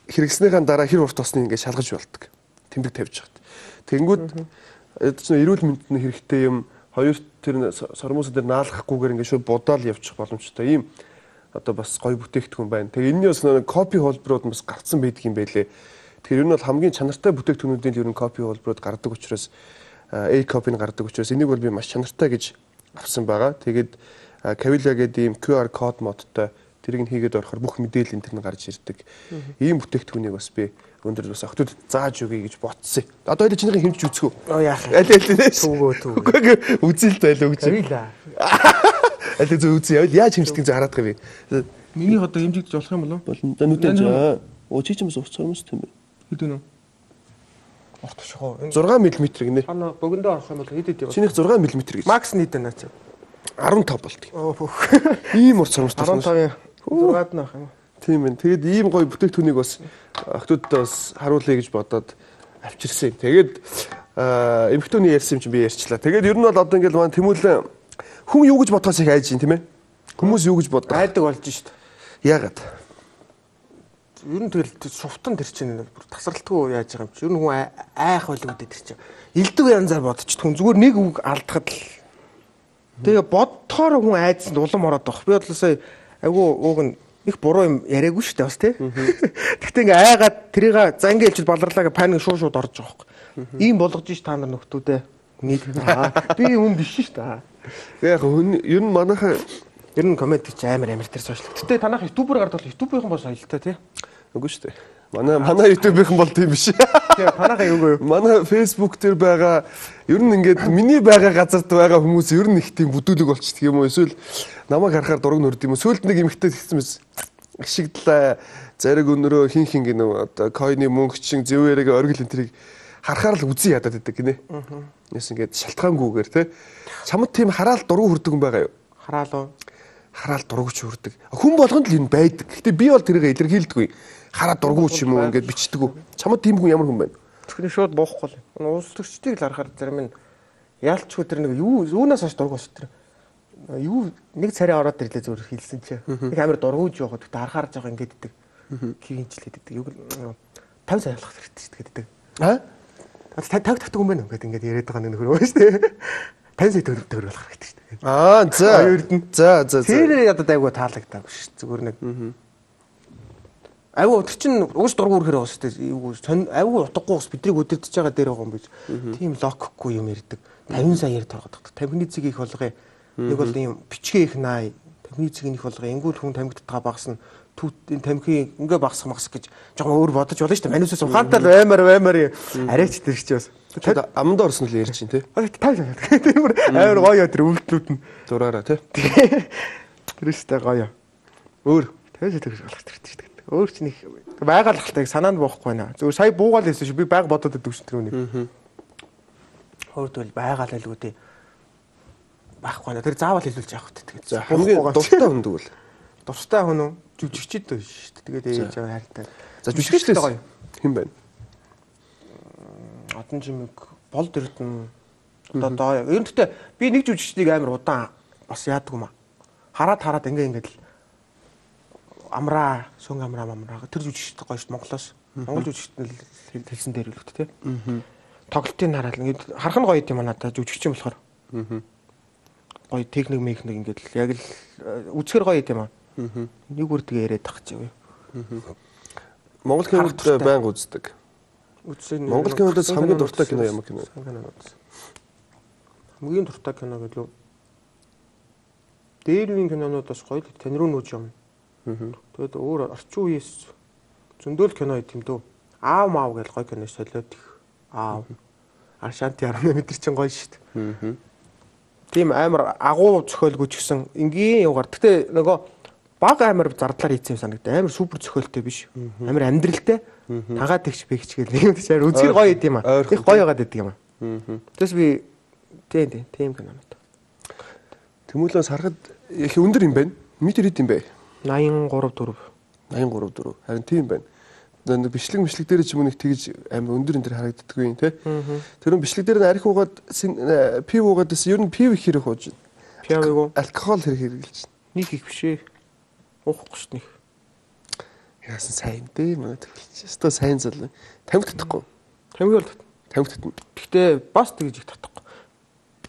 хэрэгснийхаа дараа хэр урт болсныг ингээд шалгаж болдог. Тэмдэг тавьж хат. Тэнгууд чинь эрүүл мэндэд нь хэрэгтэй юм хоёр тэр сормосон дээр наалахгүйгээр ингээд шууд будаал явчих боломжтой юм одоо бас гоё бүтээгдэхүүн байна. Тэгээ энэний бас нэг копи холборууд бас гарцсан байдаг юм байлээ. Тэгэхээр энэ бол хамгийн чанартай бүтээгдэхүүнүүдийн ер нь копи холборууд гардаг учраас A-copy-г гардаг учраас энийг бол би маш чанартай гэж авсан байгаа. Тэгээд Kavila гэдэг ийм QR код модтой тэрийг нь хийгээд орохоор бүх мэдээлэл энэ төр нь гарч ирдэг. Ийм бүтээгдэхүүнийг бас би өндөр бас охтууд зааж өгье гэж ботсон. Одоо хоёул чинийхээ хэмжиж үзэх үү? Яах юм. Аль Түүгөө. Үзэл тайл өгч. Kavila. Аль зөв үзье. Яаж хэмждэг гэж хараад байгаа би. Миний одоо хэмжигдэж болох юм болов? Болно. Нүдэн. Оо чи ч юм уу уцаармас юм бэ? Хэдэн үү? Ортох шоо. 6 мм гинэ. Хана богондоо орох юм бол хэд юм? Чинийх 6 мм гэж. Макс нийт наа чи. 15 болдго. Оо. Ийм урт сормостой. 15-ийн 6-аад нь ах юм. Тийм ээ. Тэгээд ийм гоё бүтээгдэхүүнийг бас охтуудтай бас харуулъя гэж бодоод авчирсан. Тэгээд эмхтөний ярьсан юм чи би ярьчлаа. Тэгээд ер нь бол одоо ингээл маань тэмүүлэн хүн юу гэж бодохоос их айж ин тийм ээ. Хүмүүс юу гэж боддог? Айдаг болж шít. Яагаад? Ер нь тэгэл шувтан тэр чинь бүр тасралтгүй яаж байгаа юм чи. Ер нь хүн айх байлгүй дээ тэр чинь. Илдэг янзаар бодчих. Хүн зүгээр нэг үг алдахад л тэгээ боддохоор хүн айдсанд улам ороод байх. Би бодлоо сая айгу ууг нь их буруу юм яриаггүй шүү дээ бас тий. Гэхдээ ингээ айгаад тэрийг за ингээ хэлчихэл баларлаа гэ паник шууд орж байгаа байхгүй. Ийм болгож ш та нар нөхдүүдээ. Нийт би хүн биш шүү дээ. Яг ер нь манайхаа ер нь коммент чи амар тэр сошиал. Гэтэ танах ютубер гардаг бол ютубийнхан бол соёлтой тий. Үгүй шүү дээ. Манай ютубийнхан бол тийм биш. Тий танахаа юу? Манай фейсбુક дээр байгаа ер нь ингээд миний байгаа газарт байгаа хүмүүс ер нь их тийм бүдүүлэг болчихдөг юм уу? Эсвэл намайг харахаар дураг нүрд юм уу? Сүүлд нэг эмэгтэй хэлсэн мэс гшигдлаа зариг өнөрөө хин гинөө одоо койны мөнгө чин зэвээрээ оргил энтрийг харахаар л үзий ядаад байдаг гинэ. Яс ингээд шалтгаангүйгээр те. Чамд тийм хараал дургу хүрдэг юм байгаа юу? Хараал уу? Хараал дургуч хүрдэг. Хүн болгонд л энэ байдаг. Гэтэ би бол тэрийг илэрхийлдэггүй. Хараа дургу ч юм уу ингээд бичдэг үү. Чамд тийм хүн ямар хүн байна? Тэгвэл шууд буухгүй л. Уус төрчдгийг л харахаар зарим нь яалчгүй тэр нэг юунаас хойш дургуус тэр. Юу нэг царай ороод ирлээ зүгээр хэлсэн чи. Нэг амар дургууж явахад тэгтээ харахаар жоо ингээд идэг. Кигинчлээд идэг. Юу 50 сая ялах хэрэгтэй шүү дээ гэдэг. Аа? Таг татдаг юм байна ингээд яриад байгаа нэг нөхөр байна шүү дээ. 50 сая төгрөг болох хэрэгтэй шүү дээ. Аа за. Тэр ядад айгу таалагдаагүй шүү. Зүгээр нэг. Айгу тэр чин уус дургуур хэрэг бас шүү дээ. Айгу утгагүй бас бидрийг өдөрдөж байгаа дээр байгаа юм биш. Тийм логикгүй юм ярьдаг. 50 сая ярь торгодог. Тамхины цэг их болгоё. Нэг бол ийм бичгээ их наа. Тамхины цэг их болгоё. Ингүүл хүн тамхитдгаа багасна. Түүт тамхи ингээ багсах гэж жоохон өөр бодож болно шүү дээ. Манусаас ухаантай л баймаар арайч тэр чи бас. Тэгээд аманд орсон л ярьж чинь тий. Тэр амар гоё тэр үйлдэлүүд нь зураараа тий. Тэрстэй гоё. Өөр 50 сая болох хэрэгтэй шүү дээ. Өөр чинь их байгалахтайг санаанд боохгүй байна. Зүгээр сая буугаал хэлсэн шүү. Би байг бодоод байдаг шүү тэр үнийг. Хөөдөл байгаал байлгүй дээ. Байхгүй байна. Тэр заавал хэлүүлж явах хэрэгтэй. Тэгээд за хамгийн дуртай хүн дгүүл. Дуртай хүн үү? Жүжигчд дээ шүү дээ. Тэгээд ээж аваа хайртай. За жүжигчдээс гоё. Хэн байна? Одон жимэг бол дэрдэн одоо ер нь гэхдээ би нэг жүжигчдийг амар удаан бас яадаг юм аа. Хараад ингээд л амраа сүн амраа тэр жүжигчд гоё шүү Монголоос. Монгол жүжигчд нь хэлсэн дээр л үү тий. Тоглолтын хараад ингээд харах нь гоё юм аа надад жүжигч юм болохоор. Гоё техник ингээд л яг л үзэхэр гоё юм аа. Нэг үрдгээ яриад тах чи юу. Монгол кинод байнга үздэг. Монгол кинодоос хамгийн дуртай кино ямар кино? Хамгийн дуртай кино гэдэг юу? Дээрвийн кинонуудаас гоё тань руу нүүж юм. Тэгээд өөр орчин үеэс зөндөл кино идэм дөө. Аав маав гэж гоё кино солиод их. Аав. Аршанти 18 метр чинь гоё шүү дээ. Тийм амар агуу зохиолгүй ч гэсэн энгийн юугаар. Гэтэ нөгөө баг амар зардлаар хийсэн юм санагдаа. Амар супер зохиолтой биш. Амар амьдралтай. Тагаа тэгч бэгч гэл нэг юм чинь үзгэр гоё идэв юм аа. Их гоё байгаад идэв юм аа. Тэс би тийм кино мэт. Тэмүүлээс харахад их өндөр юм байна. Метр хэд юм бэ? 83 4. 83 4. Харин тийм байна. Нэг бичлэг дээр ч юм уу нэг тэгж амар өндөр энэ төр харагддаг юм тий. Тэр нь бичлэг дээр нь арх уугаад пив уугаад гэсэн ер нь пив их хэрэг ууж байна. Пив уу? Алкогол хэрэг хэрэгжилж байна. Нэг их биш ээ. Уухгүй шүү дээ. Яасан сайн дээ мөн тэгвч. Өстой сайн зал. Тамхи татахгүй. Тамхи бол тамхи татна. Гэхдээ бас тэгж их татахгүй.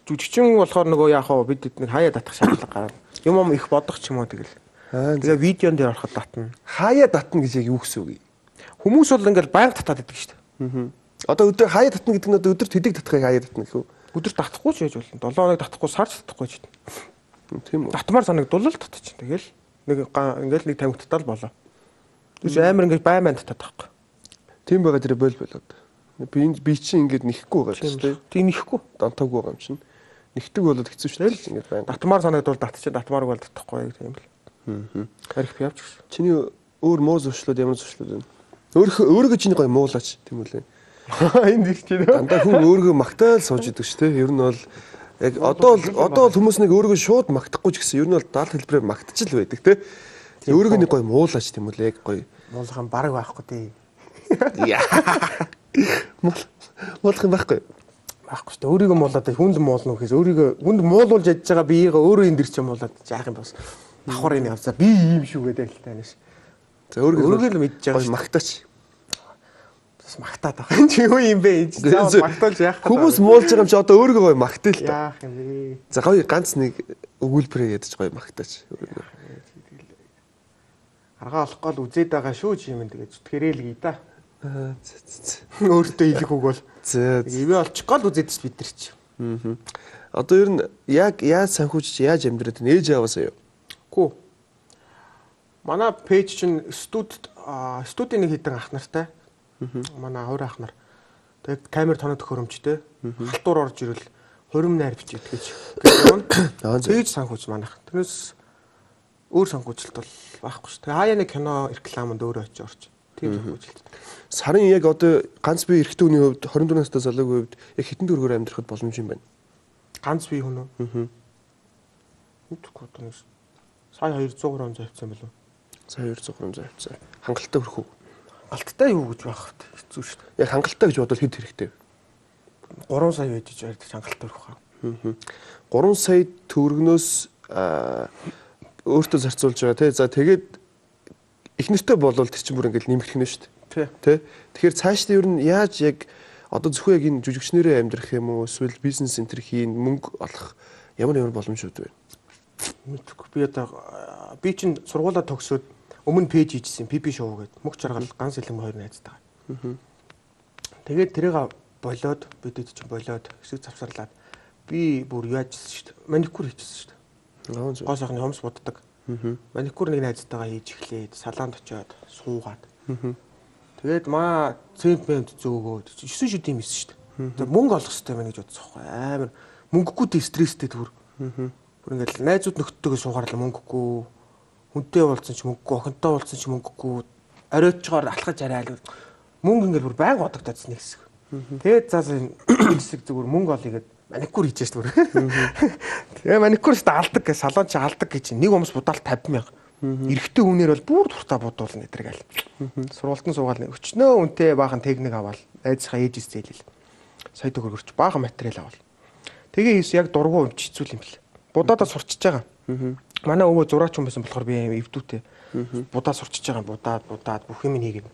Жүжигчин болохоор нөгөө яах вэ? Бид нэг хаяа татах шаардлага гараад. Юм их бодох ч юм уу тэгэл. Тэгээ видеон дээр ороход татна. Хаяа татна гэж яг юу гэсэн үг юм? Хүмүүс бол ингээл байнга татаад идэг шүү дээ. Одоо өдөр хаяа татна гэдэг нь одоо өдөр тэдэг татахыг хаяа татна гэх үү? Өдөр татахгүй ч байж болно. 7 хоног татахгүй сарч татахгүй ч гэдэг. Тийм үү. Татмаар санагдвал л татчих. Тэгэл ингээл нэг тамхи татал болоо. Тэгж амар ингээд байман татаад байхгүй. Тийм байгаа дээр болоод. Би чинь ингээд нэхгүй байгаа шүү дээ. Тийм нэхгүй. Донтоогүй байгаа юм чинь. Нэгдэг болоод хэцүү шүү дээ. Ингээд байна. Татмаар санагдвал татчих. Татмаарг бол татахгүй тийм л. Арих пиавч гэж. Чиний өөр муу зуршлууд ямар зуршлууд вэ? Өөрөөгөө чиний гоё муулаач тийм үлээ. Энд их чинь. Дандаа хүн өөргөө магтаал сууж идэг шүү дээ. Ер нь бол яг одоо бол хүмүүс нэг өөргөө шууд магтахгүй ч гэсэн ер нь бол даалт хэлбэрээр магтчих л байдаг те. Өөргөө нэг гоё муулаач тийм үлээ яг гоё. Муулахын бараг байхгүй тий. Муулах юм байхгүй. Байхгүй шүү дээ. Өөрийгөө муулаад хүнд муулна гэхээс өөрийгөө хүнд муулуулж ядж байгаа биеийг өөрөө энэ дэр чинь муулаад жаах юм бас. Давхар энэ явсаа би ийм шүү гэдэг л таанаш. За өөрийгөө л мэдж байгаа гоё магтаач. Бас магтаад байгаа. Энд юу юм бэ? Заавал магтуулж яах вэ? Хүмүүс муулж байгаа юм чи одоо өөрийгөө гоё магтаа л та. Яах юм бэ? За гоё ганц нэг өгүүлбэрээ ядаж гоё магтаач. Аргаа олохгүй л үзээд байгаа шүү чи юм тэгээд зүтгэрээ л гээ да. Өөртөө хэлэх үг бол. За ивэ олчихгүй л үзээдс бид нар чи. Одоо ер нь яг яаж санхүүж яаж амьдраад нээж яваасаа юу? Гүү. Манай пэйж чинь студийн нэг хитэн ах нартай. Манай хойр ах нар. Тэгээд камер тоног төхөөрөмжтэй. Халтуур орж ирэл хурим найр бичиж гэж. Пэйж санхүүж манайх. Тэрнээс өөр санхүүжилт бол байхгүй шүү. Тэгээ хаяа нэг кино рекламанд өөрөө очиж орч. Тийм санхүүжилт. Сарын яг одоо ганц би эрэгтэй хүний хувьд 24 настай залуугийн хувьд яг хэдэн төгрөгөөр амьдрахад боломж юм байна? Ганц бие хүн үү? Мэдгүй тонос. Сая 200 грамм завьсан болов. Сая 200 грамм завьсан. Хангалттай хөрөх үү? Хангалттай юу гэж байх вэ? Хэцүү шүү дээ. Яг хангалттай гэж бодвол хэд хэрэгтэй вэ? 3 сая байж ярьдаг хангалттай хөрөх аа. 3 сая төгрөгнөөс өөртөө зарцуулж байгаа тий. За тэгээд их нэртэй болвол тэр чинь бүр ингээл нэмэгдэх нь шүү дээ. Тий. Тэгэхээр цаашдаа ер нь яаж яг одоо зөвхөн яг энэ жүжигчнэрээ амьдрах юм уу эсвэл бизнес энтер хийн мөнгө олох ямар боломжууд вэ? Мэдгүй би чинь сургуулаа төгсөөд өмнө пэйж хийжсэн PP шоу гэдэг мөх жаргал ганц хэлэн хоёр найзтайгаа. Тэгээд тэрийг болоод бидэд чинь болоод хэсэг завсарлаад би бүр яажсэн шүү дээ. Маникюр хийчихсэн шүү дээ. Гоо сайхны хомс буддаг. Маникюр нэг найзтайгаа хийж эхлээд салонд очиод суугаад. Тэгээд маа цемент зөөгөөд 9 шүү тийм эссэн шүү дээ. Мөнгө олох хэрэгтэй байна гэж бодсон байхгүй амар мөнгөгүй стресстэй түр. Бүр ингээл найзууд нөхдөдөө суугаарлаа мөнгөгүй. Хүнтэй уулзсан ч мөнгөгүй, охинтой уулзсан ч мөнгөгүй. Оройтчоор алхаж араал. Мөнгө ингээл бүр байнга бодогдсон нэг хэсэг. Тэгээд заа хэсэг зүгээр мөнгө олъё гэд маникюр хийж шүү дээ. Тэгээ маникюр шүү дээ алдаг гэж салон чи алдаг гэж нэг өмс будаал 50,000. Эрэгтэй хүнээр бол бүр дуртай бодуулна гэдэргээл. Сургуультан суугаал өчнөө үнтэй баахан техник аваад айцхаа ээжээс зээлэл. Сая төгрөгөрч баахан материал аваад. Тэгээ хийс яг дургуй өмч хэцүүл юм бэл. Будаадаа сурчиж байгаа. Манай өвөө зураач хүн байсан болохоор би эвдүүтэй. Будаа сурчиж байгаа будаад бүх юм хийгээд.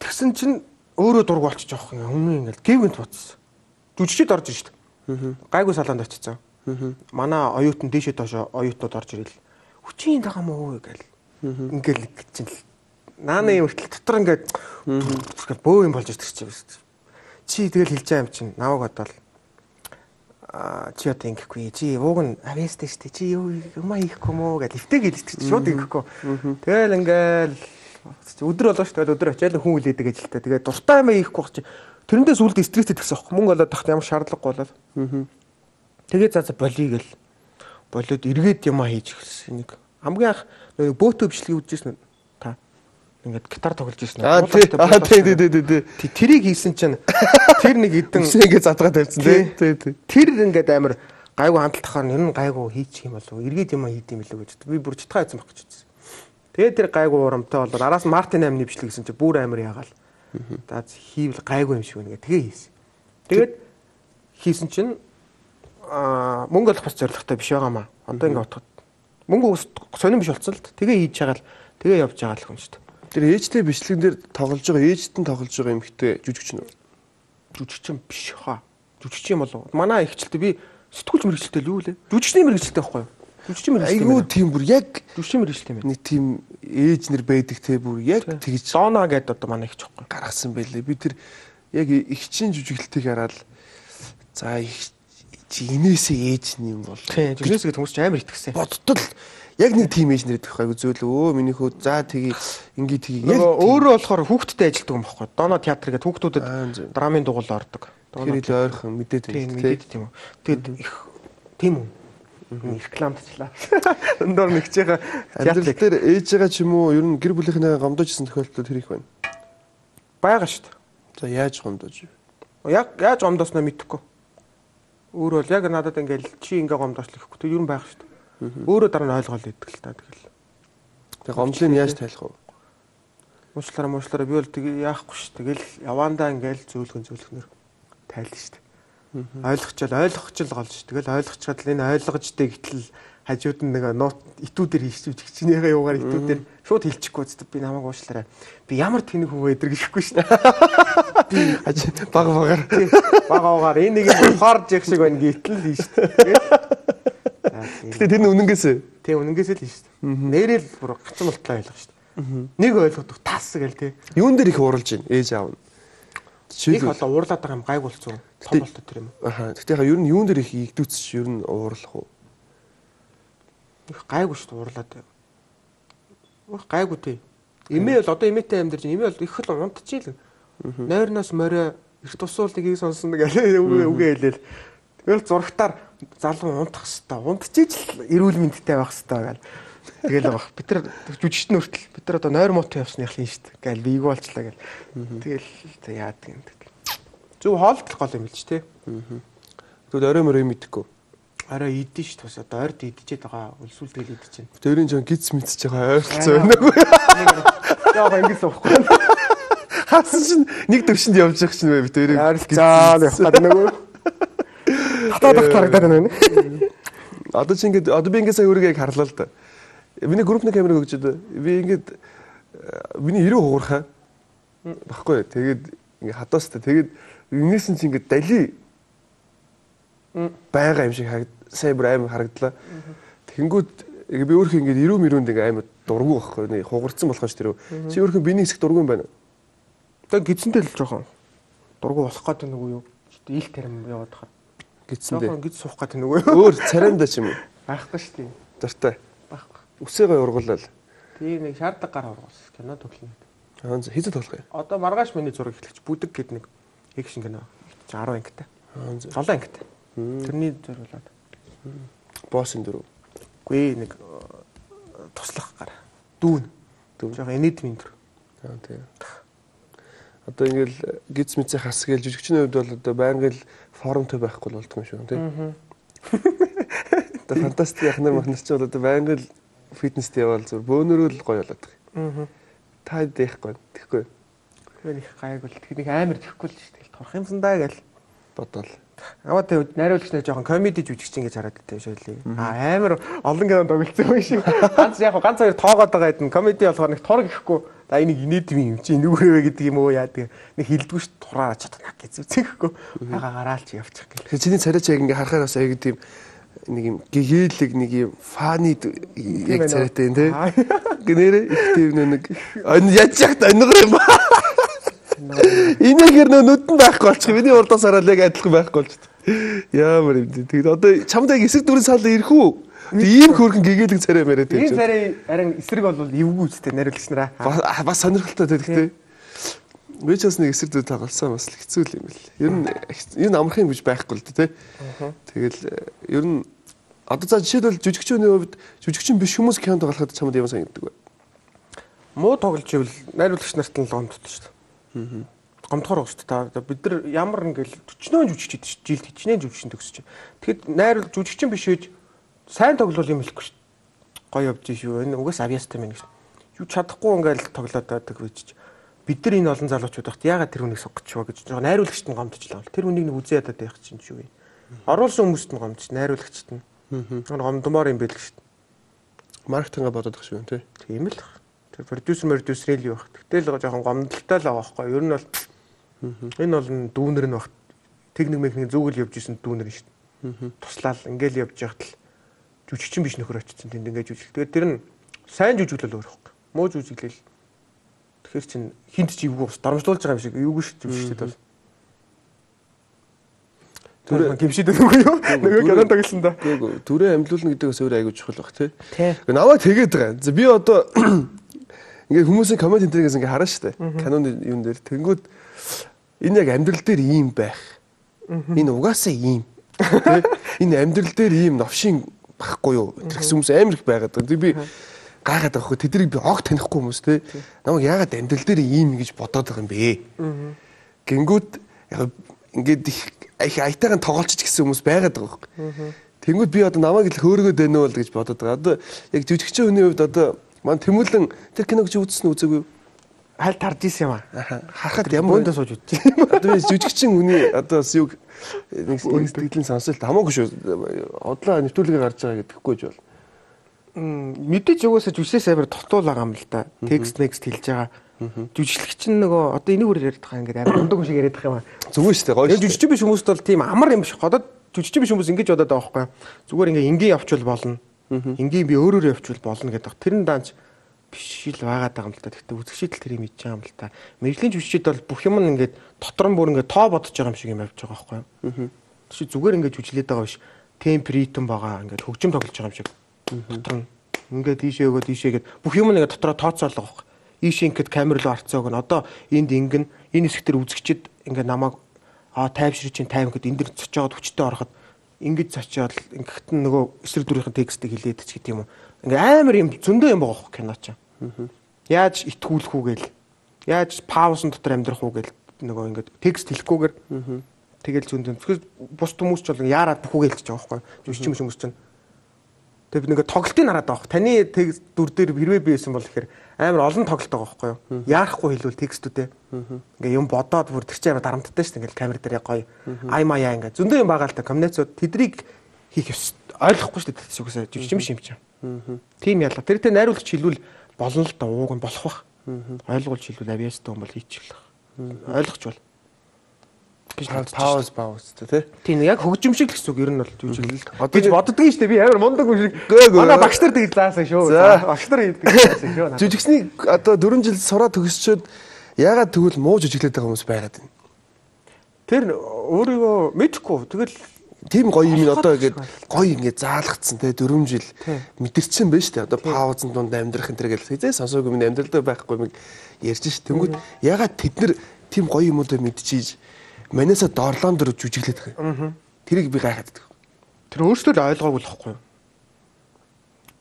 Тэгсэн чинь өөрөө дургуй болчих жоох ингээ өмнө ингээл гэвгэнт буцсан. Жүжигчд орж ирж шүү дээ. Гайгүй салаанд очицсан. Манай оюутан дээшээ доошо оюутнууд орж ирэл. Хүчин байгаа мó гээл. Ингээл чинь нааны хүртэл дотор ингээд бөө юм болж ирдэг чи биз. Чи тэгэл хэлж байгаа юм чинь наваг бодвол чи одоо ингэхгүй чи ууг нь авьяастай штэ чи юмаа хийхгүй мó гэж эвтэйг хэлдэг чи шууд ингэхгүй. Тэгэл ингээл Өдөр болоо шүү дээ. Өдөр очиад хүн үлээдэг ажилтаа. Тэгээд дуртай юм ийхгүй бах чи. Тэрэндээ сүлд стресстэй гэсэн юм. Мөнгө олоод тахт ямар шаардлагагүй болоод. Тэгээд за болиё гэл. Болоод эргээд юм хийж эхэлсэн нэг. Хамгийн анх бөөтөө бичлэгийг үзчихсэн та. Ингээд гитар тоглож ирсэн. Тий. Тэрийг хийсэн чинь тэр нэг хэдэн ингээд задгаа тавьсан тий. Тэр ингээд амар гайгүй хандлахаар ер нь гайгүй хийчих юм болов. Эргээд юм хийд юм билүү гэж. Би бүр читгаа хайцсан баг гэж үзсэн. Тэгээд тэр гайгүй урамтай болоод араас нь Мартин 8-ны бичлэг гэсэн чинь бүр амар ягаал. За хийвэл гайгүй юм шиг байна гэ. Тэгээ хийсэн. Тэгээд хийсэн чинь мөнгө олох бас зорилготой биш байгаамаа. Одоо ингээд утгад мөнгө сонирн биш болцсон л тэгээ хийж байгаа л тэгээ явж байгаа л хүн шүү дээ. Тэр ээжтэй бичлэгэн дээр тоглож байгаа ээжтэн тоглож байгаа эмэгтэй жүжигчин үү? Жүжигчин биш хаа. Жүжигчин болов. Манай ихчлээ би сэтгүүлч мэрэгчлээ л юу лээ. Жүжигчний мэрэгчлээ байхгүй юу? Жүжигчин мэрэгчлээ. Айгуу тийм бүр яг жүжигчин мэрэгчлээ юм. Нэг тийм ээж нэр байдаг те бүр яг тэгж Дона гэдэг одоо манай ихч байхгүй. Гаргасан байлээ. Би тэр яг ихчин жүжиглэлтийг хараад за чи инээсээ ээж нь юм бол. Тийм жүжигчээс гэдэг хүмүүс ч амар итгэсэн. Бодтол яг нэг тим ээж нэр идэх айгу зөөл миний хөө за тгий ингээ тгий яг өөрөө болохоор хүүхдтэй ажилтдаг юм баггүй. Дона театр гэдэг хүүхдүүдэд драмын дугуйл ордог. Тэр их ойрхон мэдээд тийм үү. Тэгэд их тийм үү. Рекламчлаа. Өндөр нэгчээгээ театрын дээр ээжээгээ ч юм уу ер нь гэр бүлийнхээ гомдоожсэн тохиолдол тэр их байна. Бага шүү дээ. За яаж гомдоож? Яг яаж гомдоосноо мэдэхгүй. Өөр бол яг надад ингээл чи ингээ гомдоочлох гэхгүй. Тэр ер нь байх шүү дээ. Өөрөө дараа нь ойлгоол идэг л та тэгэл. Тэг гомдлыг яаж тайлах вэ? Муучлаараа би бол тэг яахгүй ш. Тэгэл явандаа ингээл зөөлхнөр тайлна ш. Ойлгочихл гол ш. Тэгэл ойлгочиход л энэ ойлгожтэй гэтэл хажууд нь нэг нот итүүдээр хийчих чинийхээ юугаар итүүдээр шууд хэлчихгүй зү би намайг уучлаарай. Би ямар тэнэг хүн өдр гэхгүй ш. Би багаар энэ нэг юм ухаарж явах шиг байна гэтэл л ш. Гэтэ тэр нь үнэнгээс. Тий үнэнгээс л шүү дээ. Нэрэл бүр гацсан болтлоо ойлгох шүү дээ. Нэг ойлгодог тас гэл тий. Юун дээр их уралж байна ээж аав нь. Их болоо уурлаад байгаа юм гайгуулсан. Том болтой тэр юм. Аха. Гэтэ яа ер нь юун дээр их игдүүцч ер нь уурлах уу? Их гайгүй шүү дээ уурлаад. Их гайгүй тий. Эмээ бол одоо эмээтэй амьдарч эмээ бол их л унтчихил. Нойрноос морой эрт усуулыг ийг сонсон нэг үгээ хэлээл. Тэгэл зурагтаар залуу унтах хэвээр унтчихиж л эрүүл мэндтэй байх хэвээр гал. Тэгэл баг. Бид нар жүжигчдэн хүртэл бид нар одоо нойр муутай явсных юм шүү дээ. Гал бийг болчлаа гэл. Тэгэл яадаг юм тэгэл. Зөв хоолтол гол юм л ч тий. Тэгвэл орой мөрөө мэдхгүй. Орой идэж шүү дээ. Одоо ойрд идчихэд байгаа. Үлсүүл тэгэл идэж байна. Тэрийн жон гиз мэдчихэж байгаа ойролцоо байна уу? Яа ингэж суухгүй. Хасан чинь нэг төвшөнд явж явах чинь бай би тэрийг. Заа явах гэдэг нөгөө. Хатаад харагдаад байна. Одоо чи ингээд одоо би ингээд сая өөрийгөө яг харлаа л да. Миний группны камерыг өгчөөд би ингээд миний 90 хуурхаа баггүй. Тэгээд ингээд хадуустай. Тэгээд энэс нь чи ингээд дали байгаа юм шиг сая бүр аим харагдлаа. Тэгэнгүүт би өөрхөн ингээд 90 мөрөнд ингээд аим дургу баггүй. Нэг хугарцсан болохоос тэр. Чи өөрхөн биний хэсэг дургу юм байна уу? Тэг гидсэнтэй л жоохон дургу болох гэдэг нэг юу? Ил тарим яваад хаа. Гидсэндээ. Жоохон гид суух гэдэг нэг үү? Өөр царайндаа ч юм уу? Байхгүй шүү дээ. Дуртай. Байхгүй. Үсээгээ ургууллаа. Тийм нэг шаардлага гар ургуус. Кино тоглоно. Аа хэзээ тоглох юм? Одоо маргааш миний зураг эхлэгч бүдэг гэдэг нэг экшн кино. 10 ангитай. 7 ангитай. Тэрний зориулаад. Боссын дөрөв. Үгүй нэг туслах гар. Дүүн. Жоохон энедмийн дөрөв. Аа тийм. Одоо ингээл гиз мэдсээ хас гээл жүжигчний хувьд бол одоо байнга л форумтай байхгүй болдго юм шүү тийм. Одоо фантастик яхнаар махнар ч бол одоо байнга л фитнест яваал зүр бөөнөрөө л гоё болоод байгаа. Та дэхгүй тэгэхгүй. Тэр их гайгүй л тэг нэг амар тэгэхгүй л шүү дээ. Торох юмсан даа гэл бодоол. Аваа тэг найруулагч нар жоохон комеди жүжигч ингэж хараад байв шойлээ. Амар олон кинонд тоглолцсон юм шиг. Ганц ганц хоёр тоогоод байгаа хэдэн комеди болохоор нэг тур гэхгүй. За энийг инээдвэн юм чи нүгрээвэ гэдэг юм уу яадаг. Нэг хилдэггүй ш тураараа чадна гэж зүцэхгүй. Хага гараалч явчих гэх. Тэгэхээр чиний царайч яг ингээ харахаар бас яг тийм нэг юм гэгээлэг нэг юм фаны яг царайтай юм те. Гэнэрэ их тийм нэг яаж яхад өнгөр юм. Инээгээр нүдэн байхгүй болчих. Миний урдаас хараад яг адилхан байхгүй болчих. Яамар юм. Тэгээд одоо чамд яг эсрэг дүрэн саал ирэх үү? Ийм хөөрхөн гэгээлэг царай мэрээд байж. Энэ царай харин эсрэг бол эвгүй үстэй нариулагч нараа. Бас сонирхолтой байдаг те. Би ч бас нэг эсрэг дүү тоглосон бас хэцүү юм бэл. Ер нь амархан юм гэж байхгүй л те. Тэгэл ер нь одоо за жишээлбэл жүжигчний хувьд жүжигчин биш хүмүүс кино тоглоход чамд ямар санагддаг вэ? Муу тоглож ивэл найруулагч нарт нь гомддог шүү дээ. Гомдохоор шүү дээ. Бид нар ямар ингээл 40 жүжигч идэж жилд хичнээн жүжигчин төгсөж. Тэгэхэд найруул жүжигчин биш ээж сайн тоглол юм хэлэхгүй шүү дээ. Гоё явж шүү. Энэ угаас авьяастай мэн гэж. Юу чадахгүй ингээл тоглоод байдаг гэж. Бид нар энэ олон залуучууд багт яагаад тэр хүнийг сугах ч вэ гэж жоо найруулагчт нь гомдчихлаа. Тэр хүнийг нэг үзээ ядаад байх чинь шүү. Оруулсан хүмүүст нь гомдчих, найруулагчт нь. Гомдмоор юм бэл шүү. Маркетинга бодоод их шүү тий. Тийм л. Тэр продюсер л юу баг. Гэтэл жоохон гомдолтой л байгаа байхгүй. Ер нь бол энэ бол дүүнер нь баг. Техник механик зүгэл явж исэн дүүнер нь шүү. Туслал ингээл явж яхад л жүжигчин биш нөхөр очсон тэнд ингээд жүжиг. Тэгээд тэр нь сайн жүжиглэл өөр байхгүй. Муу жүжиглэл. Тэгэхээр чин хинт ч ивгүй ус дарамжлуулж байгаа юм шиг эвгүй шүү жүжигчтэй бол. Тэр гимшид өгөө юу? Нөгөө кинонд тоглосон да. Түрээ амьдлуулна гэдэг бас өөр аягүй чухал баг тий. Намайг тэгээд байгаа. Би одоо ингээ хүмүүсийн коммент энтригээс ингээ хараа штэ. Каноны юун дээр тэнгүүд энэ яг амьдрал дээр ийм байх. Энэ угаасаа ийм. Энэ амьдрал дээр ийм новшин байхгүй юу? Тэр гэсэн хүмүүс амар их байгаад байгаа. Би гайхаад байгаа хөө тэднийг би огт танихгүй хүмүүс те. Намайг яагаад амьдрал дээр ийм гэж бодоод байгаа юм бэ? Гингүүд яг ингээд их аятайхан тоглолч гэсэн хүмүүс байгаад байгаа байхгүй. Тэнгүүд би одоо намайг л хөөргөөд байна уу гэж бодоод байгаа. Одоо яг жүжигчийн хүний хувьд одоо маань Тэмүүлэн тэр киног чи үзсэн үзээгүй юу? Аль тарж исэн юм аа. Харахад ямар бөөндөө сууж үзчихсэн. Одоо би жүжигчин хүний одоо юг нэг сэтгэлийн сонсолт хамаагүй шүү. Одлоо нэвтрүүлгээ гарч байгаа гэдэггүй ч бол. Мэдээж угаасаа жүжигчээс амар дотуул байгаа юм л да. Текст хэлж байгаа. Жүжиглэгч нь нөгөө одоо энийг өөр яриад байгаа ингээд амар ундаг шиг яриад байгаа юм аа. Зүгээр шүү дээ гоё шүү. Жүжигчин биш хүмүүст бол тийм амар юм биш. Годод жүжигчин биш хүмүүс ингэж бодоод байгаа байхгүй. Зүгээр ингээ энгийн явчвал болно. Энгийн би өөрөөрөө явчвал болно гэдэг. Тэр нь даанч биш л байгаад байгаа юм л та. Гэхдээ үзэгчид л тэр юм хийж байгаа юм л та. Мэргэжлийн жүжигчид бол бүх юм ингээд дотор нь бүр ингээд тоо бодож байгаа юм шиг юм явж байгаа байхгүй. Чи зүгээр ингээд жүжиглээд байгаа биш. Темп ритм байгаа ингээд хөгжим тоглож байгаа юм шиг. Дотор нь ингээд ийшээ өгөө тийшээгээд бүх юм ингээд дотроо тооцоолоо байхгүй. Ийшээ ингээд камер руу арцаа өгнө. Одоо энд ингэн энэ хэсэг дээр үзэгчид ингээд намайг тайвширч чинь тайм гэхэд энэ дэр цочоод хүчтэй ороход ингэж цочоод ингээд нөгөө эсрэг дүрийн текстийг хэлээд ч гэдэг юм уу. Ингээ амар юм зөндөө юм байгаа хөө кино ч. Яаж итгүүлэх үү гээл. Яаж паусын дотор амьдрах уу гээл нөгөө ингээд текст хэлэхгүйгээр тэгэл зөндөө. Тэгэхээр бус хүмүүс ч бол яарад бүхүү гэлж байгаа байхгүй. Жүжигчин хүмүүс чинь. Тэгээ би ингээ тоглолтыг хараад байгаа. Таны текст дүр дээр хэрвээ биесэн бол ихээр амар олон тоглолт байгаа байхгүй юу. Яарахгүй хэлвэл текстүүдээ. Ингээ юм бодоод бүр тэр чинь амар дарамттай шүү дээ. Ингээл камер дээр гоё. Ай маяа ингээ зөндөө юм байгаа л та комбинацууд тэдрийг хийх ойлгохгүй шүү дээ. Тэсвэсээ жүжигчин биш юм чинь. Тийм ялга. Тэр найруулагч хэлвэл болно л да ууг нь болох бах. Ойлгуулж хэлвэл авьяастай юм бол хийчих л. Ойлгоч бол. Пауз тий. Тийм яг хөгжим шиг л гэсэн үг ер нь бол жүжиглэл. Гэж боддгийн шүү дээ. Би амар мундаг юм шиг. Манай багш нар тэгж заасан шүү. Багш нар хийдэг заасан шүү. Жүжигчний одоо 4 жил сураад төгсчөөд яагаад тэгвэл муу жүжиглээд байгаа хүмүүс байгаад байна. Тэр өөрийгөө мэдхгүй. Тэгэл тийм гоё юм одоо ингээд гоё ингээд заалгацсан те 4 жил мэдэрсэн байж тээ одоо паузын дунд амьдрах энэ төр гэл хизээ сонсоогүй минь амьдралдаа байхгүй юм ярьж ш. Тэнгүүд ягаад тэд нар тийм гоё юмудаа мэдчихийж манайсаа доорлоон дөр жүжиглээд байгаа. Тэрийг би гайхаад байдаг. Тэр өөрсдөө л ойлгоогүй л байхгүй юу?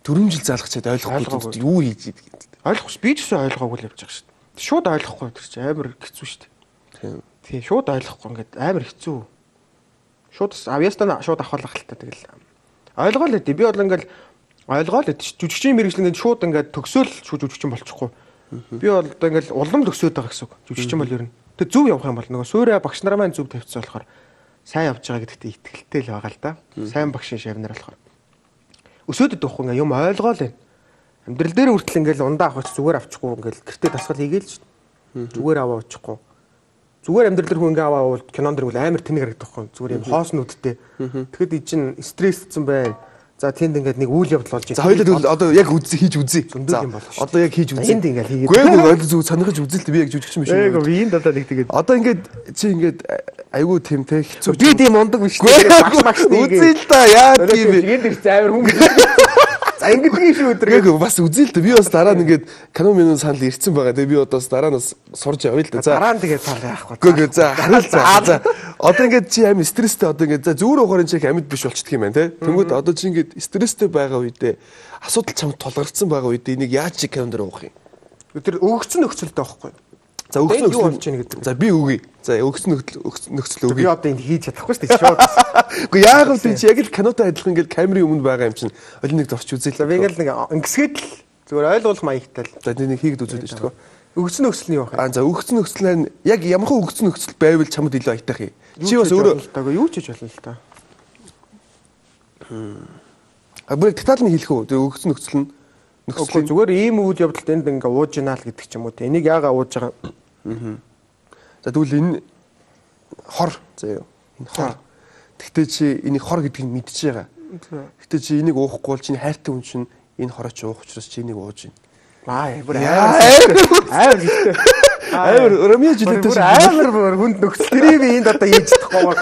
4 жил заалгачаад ойлгохгүй юу хийж идэг юм. Ойлгохгүй би ч гэсэн ойлгоогүй л явж байгаа шүү дээ. Шууд ойлгохгүй тэр чинь амар хэцүү шүү дээ. Тийм шууд ойлгохгүй ингээд амар хэцүү. Шууд авьяастаа шууд авахлах л та тэгэл. Ойлгоо л дээ. Би бол ингээл ойлгоо л дээ. Жүжигчийн мэргэжил ингээд шууд ингээд төгсөөл жүжигчин болчихгүй. Би бол одоо ингээл улам төгсөөд байгаа гэсэн үг. Жүжигчин бол ер нь. Тэг зөв явах юм бол нөгөө суурэ багш нар маань зөв тавьчихсан болохоор сайн явж байгаа гэдэгт итгэлтэй л байгаа л да. Сайн багшийн шавнар болохоор. Өсөөдөд байхгүй ингээ юм ойлгоо л байна. Амьдрал дээр хүртэл ингээл ундаа авах зүгээр авчихгүй ингээл гэртээ дасгал хийгээл ч зүгээр аваа очихгүй. Зүгээр амьдрал дээр хүн ингээ аваа бол кинонд дэр амар тэнэг харагдах байхгүй. Зүгээр юм хоос нүдтэй. Тэгэхэд ий чин стрессцэн байна. За тэнд ингээд нэг үйл явдал болж За хоёулаа тэгвэл одоо яг хийж үзье. Зөндөл юм болох шүү. Одоо яг хийж үзье. Энд ингээд хийгээд. Гүй ойлгож зүг сонирхож үзэлт би яг жүжигчин биш үү. Би энд одоо нэг тэгээд. Одоо ингээд чи ингээд айгүй тийм те хэцүү. Би тийм ундаг биш нэг багш үзье л да яа тийм. Энд ирсэн амар хүн. За ингэдэгий шүү өдрөө. Гүй бас үзье л да. Би бас дараа нь ингээд канон минь санал ирсэн байгаа. Тэгээ би одоо бас дараа нь бас сурж явъя л да. За дараа нь тэгээд цаал яахгүй. Гүй за харуул за. Одоо ингээд чи амин стресстэй одоо ингээд за зүүр ухарын чи амьд биш болчихдөг юм байна те. Тэнгүүд одоо чи ингээд стресстэй байгаа үедээ асуудал чамд тулгарсан байгаа үедээ энийг яаж чи календар уух юм? Тэр өгөгцөн нөхцөлтэй байхгүй. За өгсөн юу болж ийн гэдэг. За би үгүй. За өгсөн нөхцөл үгүй. Би одоо энд хийж чадахгүй шүү дээ шууд. Үгүй яагаад вэ чи яг л канотой адилхан ингээд камерын өмнө байгаа юм чинь олон нэг зорч үзээ л. Би ингээд нэг ингэсгээд л зүгээр ойлгуулах маягтай л. За нэг хийгд үзүүлж шүү дээ. Өгсөн нөхцөл нь юу вэ? За өгсөн нөхцөл нь яг ямархан өгсөн нөхцөл байвал чамд илүү аятайх юм. Чи бас өөрөө юу ч хийж болно л та. Бүр деталь нь хэлэх үү? Өгсөн нөхцөл нь нөхцөл зүгээр ийм үйл явдалд энд ингээ ууж гинаа л гэдэг ч юм уу те. Энийг яага ууж байгаа. За тэгвэл энэ хор заяа. Энэ хор. Гэхдээ чи энийг хор гэдгийг мэдчихэж байгаа. Гэхдээ чи энийг уухгүй бол чиний хайртай хүн чинь энэ хороо чи уух учраас чи энийг ууж байна. Бүр амар гэхдээ. Амар ромио жилэттэй амар хүнд нөхцөл. Тэрийг би энд одоо хийж чадахгүй.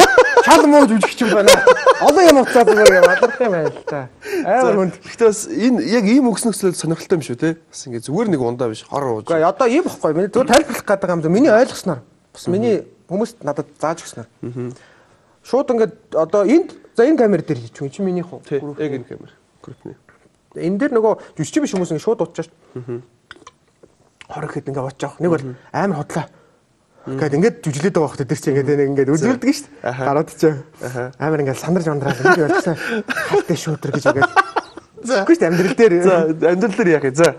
Шал мууж үжигч юм байна. Олон юм уцаад зүгээр алдартай юм байна л та. Амар хүнд. Гэхдээ бас энэ яг ийм өгсөн нөхцөл сонирхолтой юм шүү те. Бас ингээ зүгээр нэг ундаа биш хор ууж. Гэхдээ одоо ийм бохгүй. Миний зөв тайлбарлах гэдэг юм зөв. Миний ойлгосноор бас миний хүмүүст надад зааж өгснээр. Шууд ингээд одоо энд за энэ камер дээр хийчих юм чи минийх уу? Яг энэ камер. Группний. Энэ дээр нөгөө жүжигчин биш хүмүүс ингээ шууд уучаач. Хор ихэд ингээ уучж авах. Нэг бол амар хотлоо. Ингээд ингээд жүжиглээд байгаа хөтө дээр чи ингээд үзүүлдэг шүү дээ. Гарууд чи. Амар ингээд сандарч мандраад нэг болчихсон. Хаттай шүүдэр гэж ингээд. Үгүй шүү дээ амьдрал дээр. За амьдрал дээр яах вэ? За.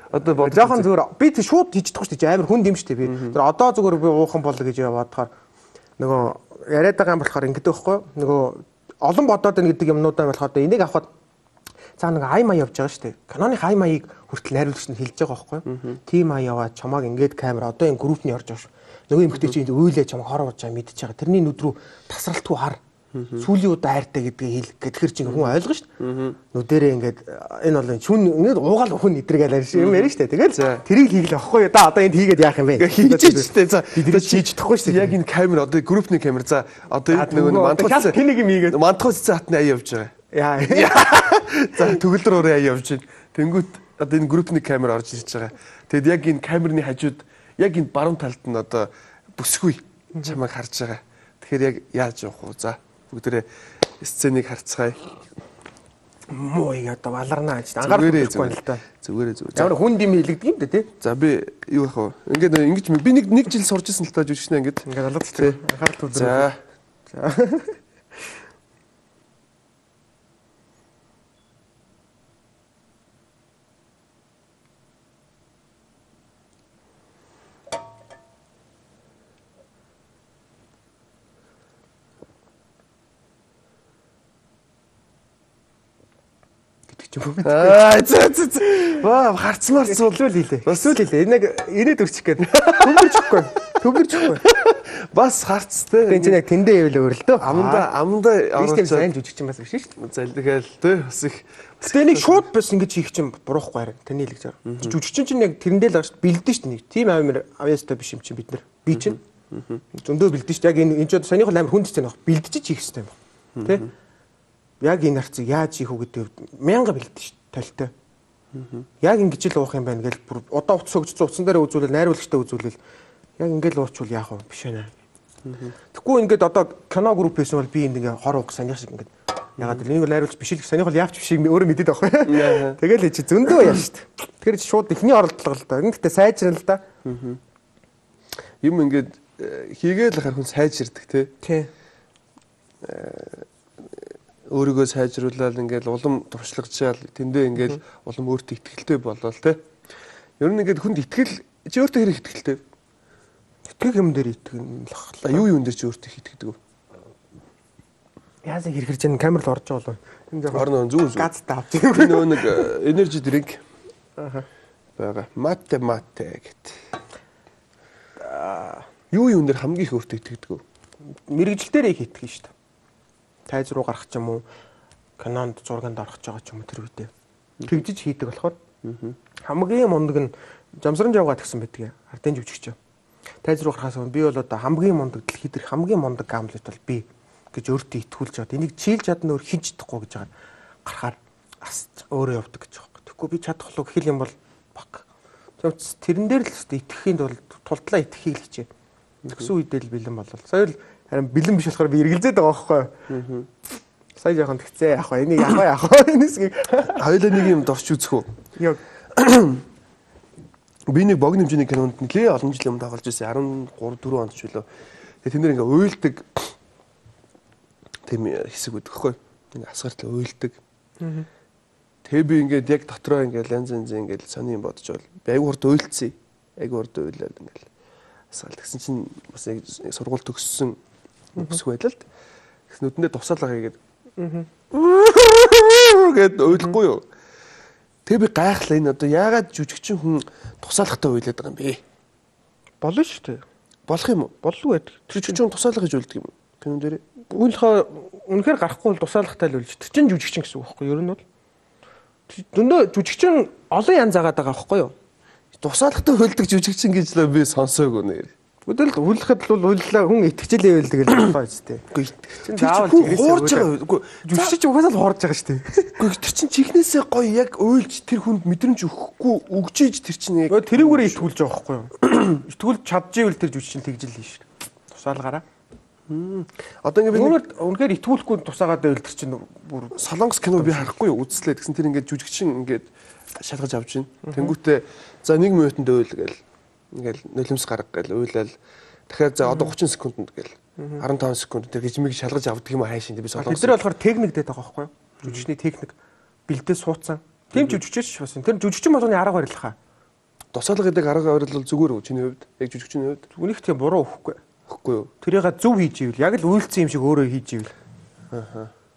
Одоо бод. Жохон зүгээр би тий шууд хийж чадахгүй шүү дээ. Амар хүн юм шүү дээ би. Тэр одоо зүгээр би уухан болоо гэж бодохоор нөгөө яриад байгаа юм болохоор ингээд байхгүй. Нөгөө олон бодоод байна гэдэг юмнуудаа болохоор энийг авахад цаа нэг ай маяг явж байгаа шүү дээ. Каноны ай маягийг хүртэл найруулагч нь хэлж байгаа байхгүй. Тим ай яваад чамааг ингээд камер одоо энэ групп нь орж байгаа шүү. Нөгөө эмэгтэй чинь үйлээ чамаг хор орж байгаа мэдчихэж байгаа. Тэрний нүд рүү тасралтгүй хар. Сүүлийн удаа хайртай гэдгийг хэлэхэр чинь хүн ойлгно шүү дээ. Нүдэрээ ингээд энэ бол шүн ингээд уугаал хүн идргээл юм ярина шүү дээ. Тэгэл тэрийг хийлээ ахгүй юу? Да одоо энд хийгээд яах юм бэ? Хийж шүү дээ. За бид хийж чадахгүй шүү дээ. Яг энэ камер одоо группний камер. За одоо нөгөө мантхуц тэнийг юм хийгээд мантхуц хатны ая явж байгаа. Яа. За төгөлдөр өрөө ая явж байна. Тэнгүүт одоо энэ группний камер орж ирж байгаа. Тэгэд яг энэ камерны хажууд яг энэ баруун талд нь одоо бүсгүй чамайг харж байгаа. Тэгэхээр яг яаж явах вэ? За бүгдээрээ сценыг харцгаая. Муу яг одоо валарнаа гэж анхаарахгүй л та. Зүгээрээ. Ямар хүн юм хэлэгдэг юм дээ тий. За би юу яах вэ? Ингээд ингэж би нэг жил сурч ирсэн л та жүжигчнээ ингээд алгадaltaй анхаарал төвлөрөө. За. Ваа харцмаар цуулвал хийлээ. Өсвөл хийлээ. Энэ ирээд өрчих гээд төвлөрчихгүй. Бас харцтай. Тин чинь яг тэндээ ивэл өөр л дөө. Аманда оруулаад сайн жүжигчин бас биш шүү дээ. Залдгаал тэ бас их. Гэтэ нэг шууд бас ингэж хийх чинь буруухгүй харин. Таны хэлэг зар. Жүжигчин чинь яг тэрэндээ л бэлдэн шүү дээ нэг. Тим амар авьяастай биш юм чинь бид нар. Би чинь зөндөө бэлдэн шүү дээ. Яг энэ ч санийх амар хүнд хэцүү байх. Бэлдэж хийх хэрэгтэй юм байна. Тэ? Яг энэ арцыг яаж хийх үү гэдэг мянга бэлдэн шүү талтай. Яг ингэж л уух юм байна гэж бүр удаа утас өгч утсан дээр үзүүлэл найруулагчтай үзүүлэл яг ингэж уучвал яах вэ биш ээ. Тэгэхгүй ингээд одоо кино группээс бол би энд ингээ хор уух санийх шиг ингээд ягаад л энийг найруулж биш л санийх бол яавч биш өөрөө мэдээд байгаа. Тэгэл чи зөндөө яа шүү дээ. Тэгэхээр шууд ихний оролдлого л да. Гэхдээ сайжрал л да. Юм ингээд хийгээл хахаар хүн сайжирдаг тий. Өөрийгөө сайжруулаад ингээл улам туршлагачаал тэндээ ингээл улам өөртөө ихтгэлтэй болол те. Ер нь ингээд хүнд ихтгэл чи өөртөө хэрэг ихтгэлтэй. Итгэх юм дээр итгэх. Юу юун дээр чи өөртөө ихтгэдэг вэ? Яасаа хэрхэрж энэ камер л орж байгаа болов. Энэ жоохон зүүн газтай авч. Би нөгөө нэг energy drink байгаа. Мате гэт. Юу юун дээр хамгийн их өөртөө итгэдэг вэ? Мэргэжил дээр их итгэж шүү дээ. Тайз руу гарах ч юм уу кинонд зурганд орох гэж байгаа ч юм уу тэр үедээ. Тэгжиж хийдэг болохоор хамгийн мундаг нь Жамсран Жавгаад гэсэн байдаг. Ардын жүжигч. Тайз руу гарахаас өмнө би бол одоо хамгийн мундаг дэлхийд дэх хамгийн мундаг Гамлет бол би гэж өөртөө итгүүлж байгаа. Энийг чийлж чадна өөр хийж чадахгүй гэж байгаа. Гарахаар өөрөө явдаг гэж байгаа. Тэгэхгүй би чадах болов гэх юм бол баг. Тэрэн дээр л итгэхийн тулдлаа итгэхийг л хичээ. Тэгсэн үедээ л бэлэн болол. Сая л харин бэлэн биш болохоор би эргэлзээд байгаа байхгүй юу? Сая жоохон тэгцээ яах вэ? Энийг яах вэ? Энэсгийг хоёулаа нэг юм дорч үзэх үү? Яг би нэг богино хэмжээний кинонд нэлээ олон жилийн өмнө тоглож байсан. 13 4 онд ч үлээ. Тэгээ тэнд ингээ уйлдаг тийм хэсэг байдаг хгүй. Ингээ асгартал уйлдаг. Тэгээ би ингээд яг дотроо ингээд янз янз ингээд сони юм бодож бол би айгу хурд уйлцсан. Айгу хурд уйлаад ингээд асгаал. Тэгсэн чинь бас яг сургууль төгссөн өсөх байлаа л. Тэгс нүдэндээ тусаалаа хийгээд гээд уйлахгүй юу. Тэгээ би гайхлаа энэ одоо яагаад жүжигчин хүн тусаалхтай уйлаад байгаа юм бэ? болно шүү дээ. Болох юм уу? Болов үү? Тэр жүжигчин тусаалах гэж уйлдаг юм уу? Кинон дээр. Уйлахаа үнэхээр гарахгүй бол тусаалхтай л уйлж. Тэр чинь жүжигчин гэсэн үг байхгүй юу? Ер нь бол зөндөө жүжигчин олон янз агаад байгаа байхгүй юу? Тусаалхтай уйлдаг жүжигчин гэж л би сонсоогүй нэр. Өдөрл уйлахад бол уйллаа хүн итгэжлээ уйлдаг гэж байна үстэй. Үгүй итгэж заавал хуурж байгаа. Үгүй жүжигч угаасаа л хуурж байгаа шүү дээ. Үгүй тэр чинь чихнээсээ гоё яг уйлж тэр хүнд мэдрэмж өгөхгүй өгжиж тэр чинь яг тэрүүгээрээ итгүүлж байгаа байхгүй юу? Итгүүлж чадчихвэл тэр жүжигчин тэгжил хийн шүү. Тусаалгаараа. Одоо ингэ би үнэхээр итгүүлэхгүй тусаагаад байвал тэр чинь бүр Солонгос кино би харахгүй үзлээ. Тэгсэн тэр ингээд жүжигчин ингээд шалгаж авч байна. Тэнгүүтээ за 1 минутанд уйл гээл ингээл нулимс гарга гээл уйлал дахиад за одоо 30 секундэд гээл 15 секунд тэр гизмиг шалгаж авдаг юм хайшин би Солонгос. Тэр болохоор техник дээд байгаа байхгүй юу? Жүжигчний техник бэлдээ суудсан. Тийм жүжигчээш бас. Тэр жүжигчин болгоны арга барилах. Тусаалга гэдэг арга барил бол зүгээр үү чиний хувьд? Яг жүжигчний хувьд? Үнийх тийм буруу өгөхгүй. Өгөхгүй юу? Тэрийг зөв хийж ивэл яг л уйлцсан юм шиг өөрөө хийж ивэл.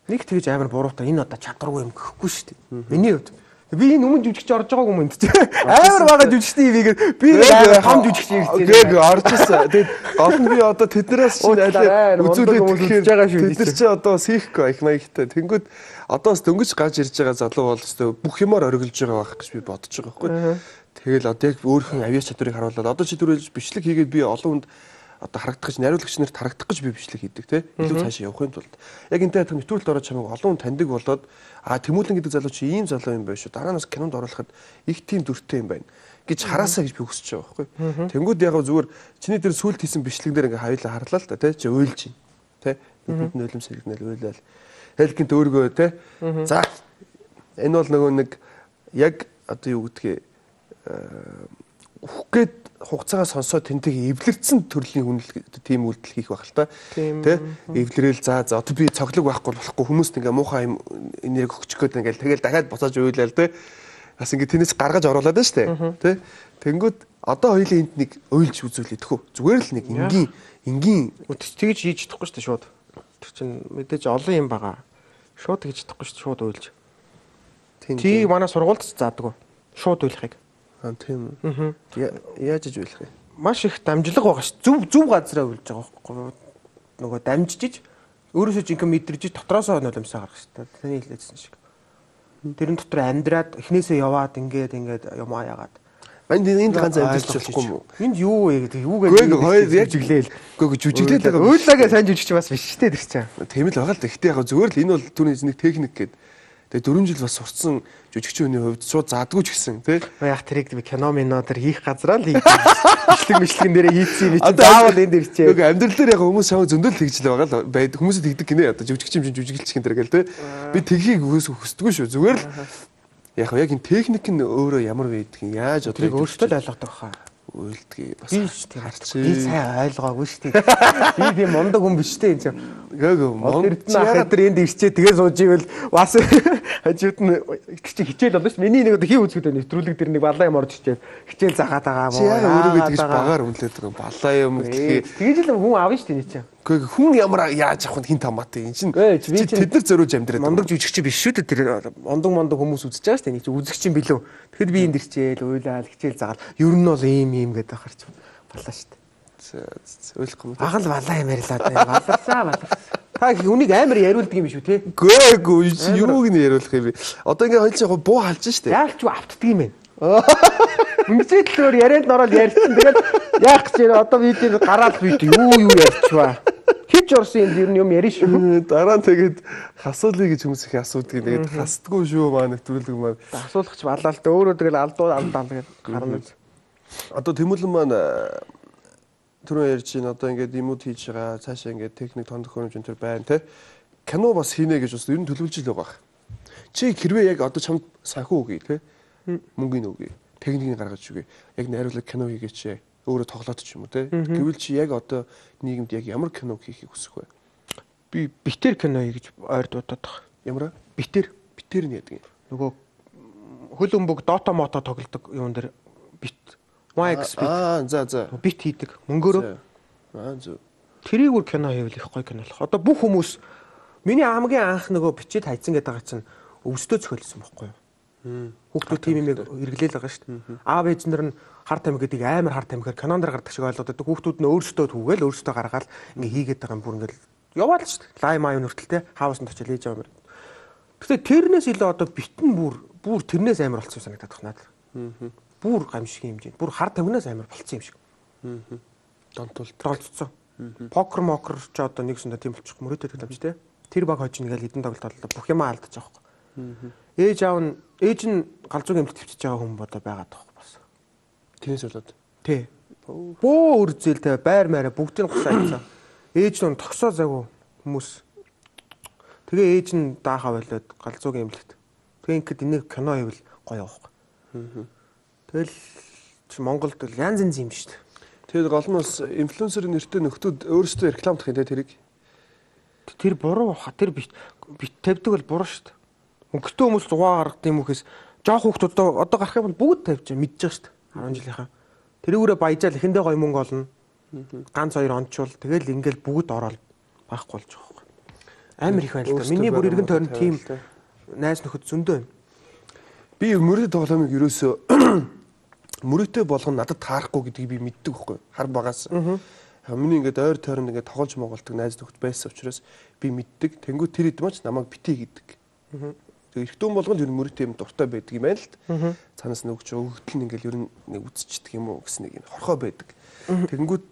Нэг тэгж амар буруутай энэ одоо чадваргүй юм гэхгүй шүү дээ. Миний хувьд. Би энэ өмнө жүжигч орж байгаагүй юм энэ. Амар байгаа жүжигчний ивэгээд би том жүжигч ирсэн. Гээ орж ирсэн. Тэгээд гол нь би одоо тэднээс чинь аль үзүүлээд үзэж байгаа шүү. Тэд чи одоо сихгүй их маягтай. Тэнгүүд одоо бас дөнгөж гарч ирж байгаа залуу бол өстой бүх юмар оргилж байгаа байх гэж би бодож байгаа байхгүй. Тэгэл одоо яг өөрийнхөө авиа чадварыг харуулад одоо чи түрүүлж бичлэг хийгээд би олон хүнд одоо харагдах гэж найруулагч нарт харагдах гэж би бичлэг хийдэг те илүү цаашаа явахын тулд яг энтэй хатан нэвтрүүлэлт ороод чамайг олон хүн таньдаг болоод Тэмүүлэн гэдэг залуу чи ийм залуу юм байна шүү дараанаас кинонд оруулахад их тийм дүртэй юм байна гэж хараасаа гэж би хүсэж байгаа байхгүй тэнгууд яг зүгээр чиний дээр сүлд хийсэн бичлэг дээр ингээ хавилаа харлаа л та те чи уйлж чинь те нүдэнд нулимс сэргнэл уйлал хэлгэнт өөргөө те за энэ бол нөгөө нэг яг одоо юу гэдгийг үхгээд хугацаагаа сонсоод тэнтэйг эвлэрсэн төрлийн үнэлгээ тийм үйлдэл хийх байх л та. Тэ? Эвлэрээл за одоо би цоглог байхгүй болохгүй хүмүүст ингээ муухай юм энерги өгчих гээд ингээл тэгэл дахиад буцааж уйлал тэ. Бас ингээ тэнэс гаргаж оруулаад байна штэ. Тэ? Тэнгүүд одоо хоёлын энд нэг уйлж үзүүл идэхүү. Зүгээр л нэг энгийн тэгж хийж чадахгүй штэ шууд. Тэр чинь мэдээж олон юм байгаа. Шууд хийж чадахгүй штэ шууд уйлж. Тий манай сургуульд заадаг. Шууд уйлахыг. Тийм үү. Яаж иж уйлах юм? Маш их дамжлага байгаа ш. Зөв газараа уйлж байгаа байхгүй. Нөгөө дамжиж өөрөөсөө жинхэнэ мэдэрж дотроосоо нулимсаа гаргах ш. Таны хэлээдсэн шиг. Тэрэн дотор амьдраад эхнээсээ яваад ингээд юм аяагаад. Энд ганц амьдч болохгүй юм уу? Энд юу вэ гэдэг юу гэдэг хоёр яг жүжиглээл. Үгүй жүжиглээл байгаа. Уйлагаа сайн жүжигч бас биш шүү дээ тэр чинь. Тийм л байгаа л да. Гэтэ яг зүгээр л энэ бол түүний нэг техник гэдэг. Тэгээ 4 жил бас сурцсан жүжигчийн хүний хувьд шууд заадгүй ч гэсэн тий. Яг тэрийг би кино минодэр хийх газраа л хийж бичлэгэн дээрээ хийцээ би чи заавал энд ирчээ. Үгүй амьдрал дээр яг хүмүүс шав зөндөл тэгжл байгаа л байд хүмүүсд тэгдэг гинэ одоо жүжигчийн жүжиглэлч гин дээр гэл тий. Би тгийг хүсдэггүй шүү. Зүгээр л яг энэ техник нь өөрөө ямар байдаг юм яаж одоо тэрийг өөртөө л ойлгодог хаа. Үйлдгийг бас харч. Би сайн ойлгоогүй шүү дээ. Би тийм мундаг хүн биш дээ энэ чинь. Гээгүй ягаад тэр энд ирчээ тэгээ сууж ивэл бас хажууд нь чи хичээл болно шүү. Миний нэг одоо хий үзэхэд нэвтрүүлэг дээр нэг балаа юм орж ирчээ. Хичээл загаад байгаа мó. Чи ягаад өөрийгөө тэгж багаар үнэлээд байгаа юм. Балаа юм гэхээ. Тэгэж л хүн авна шүү дээ энэ чинь. Гэхдээ хүн ямар яаж авах хин тамаатай энэ чинь тэд нар зориулж амьдраад мундаг жүжигч биш шүү дээ тэр мундаг хүмүүс үзэж байгаа шүү дээ. Энийг чи үзэгч юм билүү. Тэгэхэд би энд ирчээл уйлаал хичээл заагаад ер нь бол ийм гэдэг ахарч балаа шүү дээ. Ойлгохгүй. Агал балаа юм ярьлаа дээ. Баларсаа. Та үнийг амар яриулдаг юм биш үү те? Гүй юуг нь яриулах юм бэ? Одоо ингээ хоёул чинь буу халж штэ. Яг ч автдаг юм байна. Үнэхээр л өөр яриад нороод ярьсан. Тэгээд яах гэж байна? Одоо видео гараад бид юу ярьчихваа. Хич орсон юм ярина шүү. Дараа нь тэгээд хасуулъя гэж хүмүүс их асуудаг. Тэгээд хасдаггүй шүү маа нэвтрүүлэг маань. Асуулах ч балаа л да. Өөрөө тэгэл алдуу гэдэг гарна. Одоо Тэмүүлэн маань түрүү ярьж байна. Одоо ингээд юмуд хийж байгаа. Цаашаа ингээд техник тон төхөөрөмж энэ төр байна те. Кино бас хийнэ гэж бас ер нь төлөвлөж л байгаа. Чи хэрвээ яг одоо чамд санхүү өгье те. Мөнгөний өгье. Техникийг гаргаж өгье. Яг найруулга кино хийгээч. Өөрөө тоглоод ч юм уу те. Гэвэл чи яг одоо нийгэмд яг ямар кино хийхийг хүсэх вэ? Би битэр кино гэж ойр дуудаад байгаа. Ямар? Битэр нь яадаг юм. Нөгөө хөл өмбөг дота мото тоглодог юун дээр бит. Max бит. За. Бит хийдэг. Мөнгөөрөө. Зөв. Тэрийг үр кино хийвэл их гоё кино болох. Одоо бүх хүмүүс миний хамгийн анх нөгөө бичээд хайцсан гэдэг байгаа чинь өвсдөө зохиолсон байхгүй юу? Хүүхдүүд тийм юм эргэлээл байгаа шүү дээ. Аав ээжнэр нь хар тамхи гэдгийг амар хар тамхиар кинон дэр гардаг шиг ойлгоод байдаг. Хүүхдүүд нь өөрсдөө түгээл өөрсдөө гаргаад ингээ хийгээд байгаа юм бүр ингээ яваад л шүү дээ. Лай маа нүртэлтэй хаусанд очил ээж аваа. Гэхдээ тэрнээс илүү одоо битэн бүр тэрнээс амар болцсон санагдаад байна надад. Бүр гамшиг хэмжээ. Бүр хар тамхинаас амар болцсон юм шиг. Донтолцсон. Покер ч одоо нэгсэндээ тийм болчих мөрөөдөд тавьж тэ. Тэр баг хожиж ингээл хідэн тоглолт бүх юм алдаж байгаа байхгүй. Ээж нь галзуугийн эмнэлэгт төвчж байгаа хүн бодоо байгаад байгаа бас. Тэнэс болоод. Тий. Бөө үрзэлтэй байр маараа бүгдийг гусаа хийцэн. Ээж нь тогсоо загуу хүмүүс. Тэгээ ээж нь даахаа болоод галзуугийн эмнэлэгт. Тэгээ ингээд энийг кино хийвэл гоё явах. Тэгэл Монголд янз янз юм шүү дээ. Тэгээд гол нь бас инфлюенсер нэртэй нөхдүүд өөрсдөө рекламдах юм те тэрийг. Тэр буруу баха. Тэр бит тавьдаг бол буруу шүү дээ. Өнгөртөө хүмүүс 100 гаргад юм үхээс жоох хүүхдүүд одоо гарах юм бол бүгд тавьж мэдж байгаа шүү дээ. 10 жилийнхаа. Тэрүүрээ баяжаал эхэндээ гоё мөнгө олно. Ганц хоёр онцвол тэгэл ингээл бүгд ороод байхгүй болж байгаа байхгүй. Амар их байна л да. Миний бүр иргэн тойронд тийм найз нөхөд зөндөө байна. Би мөрөд тоглоомыг ерөөсөө мөрөдтэй болгоно надад таарахгүй гэдгийг би мэддэг байхгүй. Хар багаас. Миний ингээд ойр тойронд ингээд тоглож моголдог найз нөхөд байсан учраас би мэддэг. Тэнгүү тэр хэд мач намайг битээ гэдэг. Тэгээ эргэтүүн болгонд ер нь мөрөдтэй юм дуртай байдаг юм байна л д. Цаанаас нөгч өгдөл нь ингээл ер нь нэг үзчихдэг юм уу гэсэн нэг хорхоо байдаг. Тэнгүүд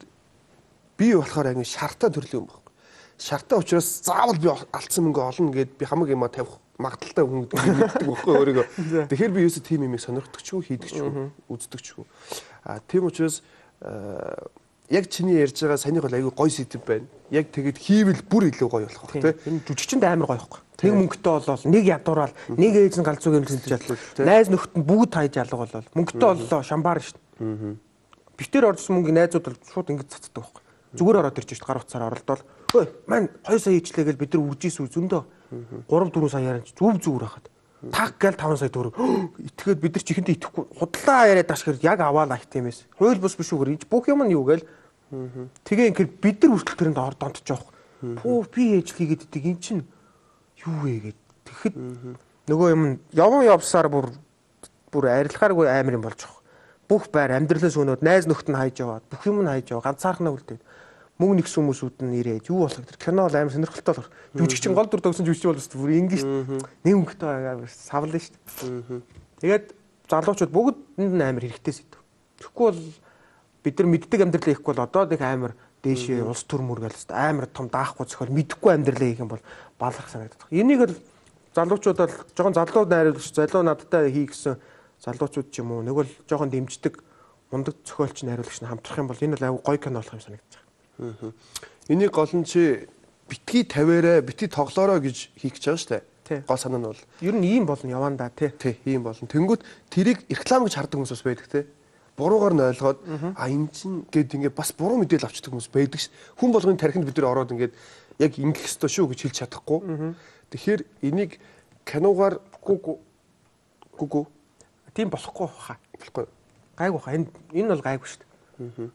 би болохоор анги шартаа төрлийн юм байхгүй. Шартаа учраас заавал би алдсан мөнгө олно гэд би хамаг юмаа тавих магадaltaй хүн гэдэг мэддэг байхгүй өөрийгөө. Тэгэхээр би юусо тим юмыг сонирхдагчгүй хийдэгчгүй үздэгчгүй. Тийм учраас яг чиний ярьж байгаа санийх бол айгүй гоё сэдв байна. Яг тэгэд хийвэл бүр илүү гоё болох байх тийм. Жүжигчэнд амар гоё байхгүй. Тэг мөнгөтэй болол нэг ядуурал нэг ээж нь галзуугийн хэлж чадлаа. Найз нөхдөнд бүгд хайж алга болол мөнгөтэй боллоо шамбаар шүү дээ. Битэр орсон мөнгөний найзууд бол шууд ингэж цацдаг байхгүй. Зүгээр ороод ирж шүү дээ гар утсаар оролдоод ой маань 2 сая хийчлээ гэж бид нар үржиж зөндөө 3-4 сая яриач зүгээр хахад. Таг гээл 5 сая төгрөг. Итгэхэд бид нар ч ихэндээ итгэхгүй худлаа яриад ашгэр яг аваад айт юм эс. Хууль бус биш үгээр ббүх юм нь юу гээл. Тэгээ ингээд бид нар хүртэл тэрэнд донтож байгаа. Пүү би ээж хийгээд идэг эн чинь юу вэ гэд. Тэгэхэд нөгөө юм явсаар бүр арилахааргүй амар юм болж байгаа. Бүх байр амьдралаас өнөөд найз нөхд нь хайж яваад бүх юм нь хайж яваа ганцаархнаа үлдээд мөнгө нэгс хүмүүсүүд нь ирээд юу болох тэр кино бол амар сонирхолтой болох. Жүжигчин гол дүр төгсөн жүжигч бол бүр ингэж нэг өнгөтэй байгаа савлаа шүү дээ. Тэгээд залуучууд бүгд амар хэрэгтэй сэдв. Тэгэхгүй бол бид нар мэддэг амьдралаа хийхгүй бол одоо нэг амар дээшээ улс төр мөргөл амар том даахгүй зохиол мэдхгүй амьдралаа хийх юм бол баларх санагддаг. Энийг л залуучууд бол жоохон залуу найруулагч залуу надтай хий гэсэн залуучууд ч юм уу нэг л жоохон дэмждэг мундаг зохиолч найруулагч нь хамтрах юм бол энэ бол аюу гоё кино болох юм санагдаж байна. Энийг гол нь чи битгий тавиараа битгий тоглоорой гэж хийх гэж байгаа шүү дээ. Гол санаа нь бол ер нь ийм болно явандаа тий. Ийм болно. Тэнгүүт тэрийг реклам гэж хардаг хүмүүс бас байдаг тий. Буруугаар нь ойлгоод энэ чинь гээд ингээд бас буруу мэдээлэл авчдаг хүмүүс байдаг ш. Хүн болгоны тархинд бид нар ороод ингээд яг ингэх ёстой шүү гэж хэлж чадахгүй. Тэгэхээр энийг киногаар гүгү тийм болохгүй хаа. Болохгүй. Гайгүй хаа. Энэ бол гайгүй шүү дээ.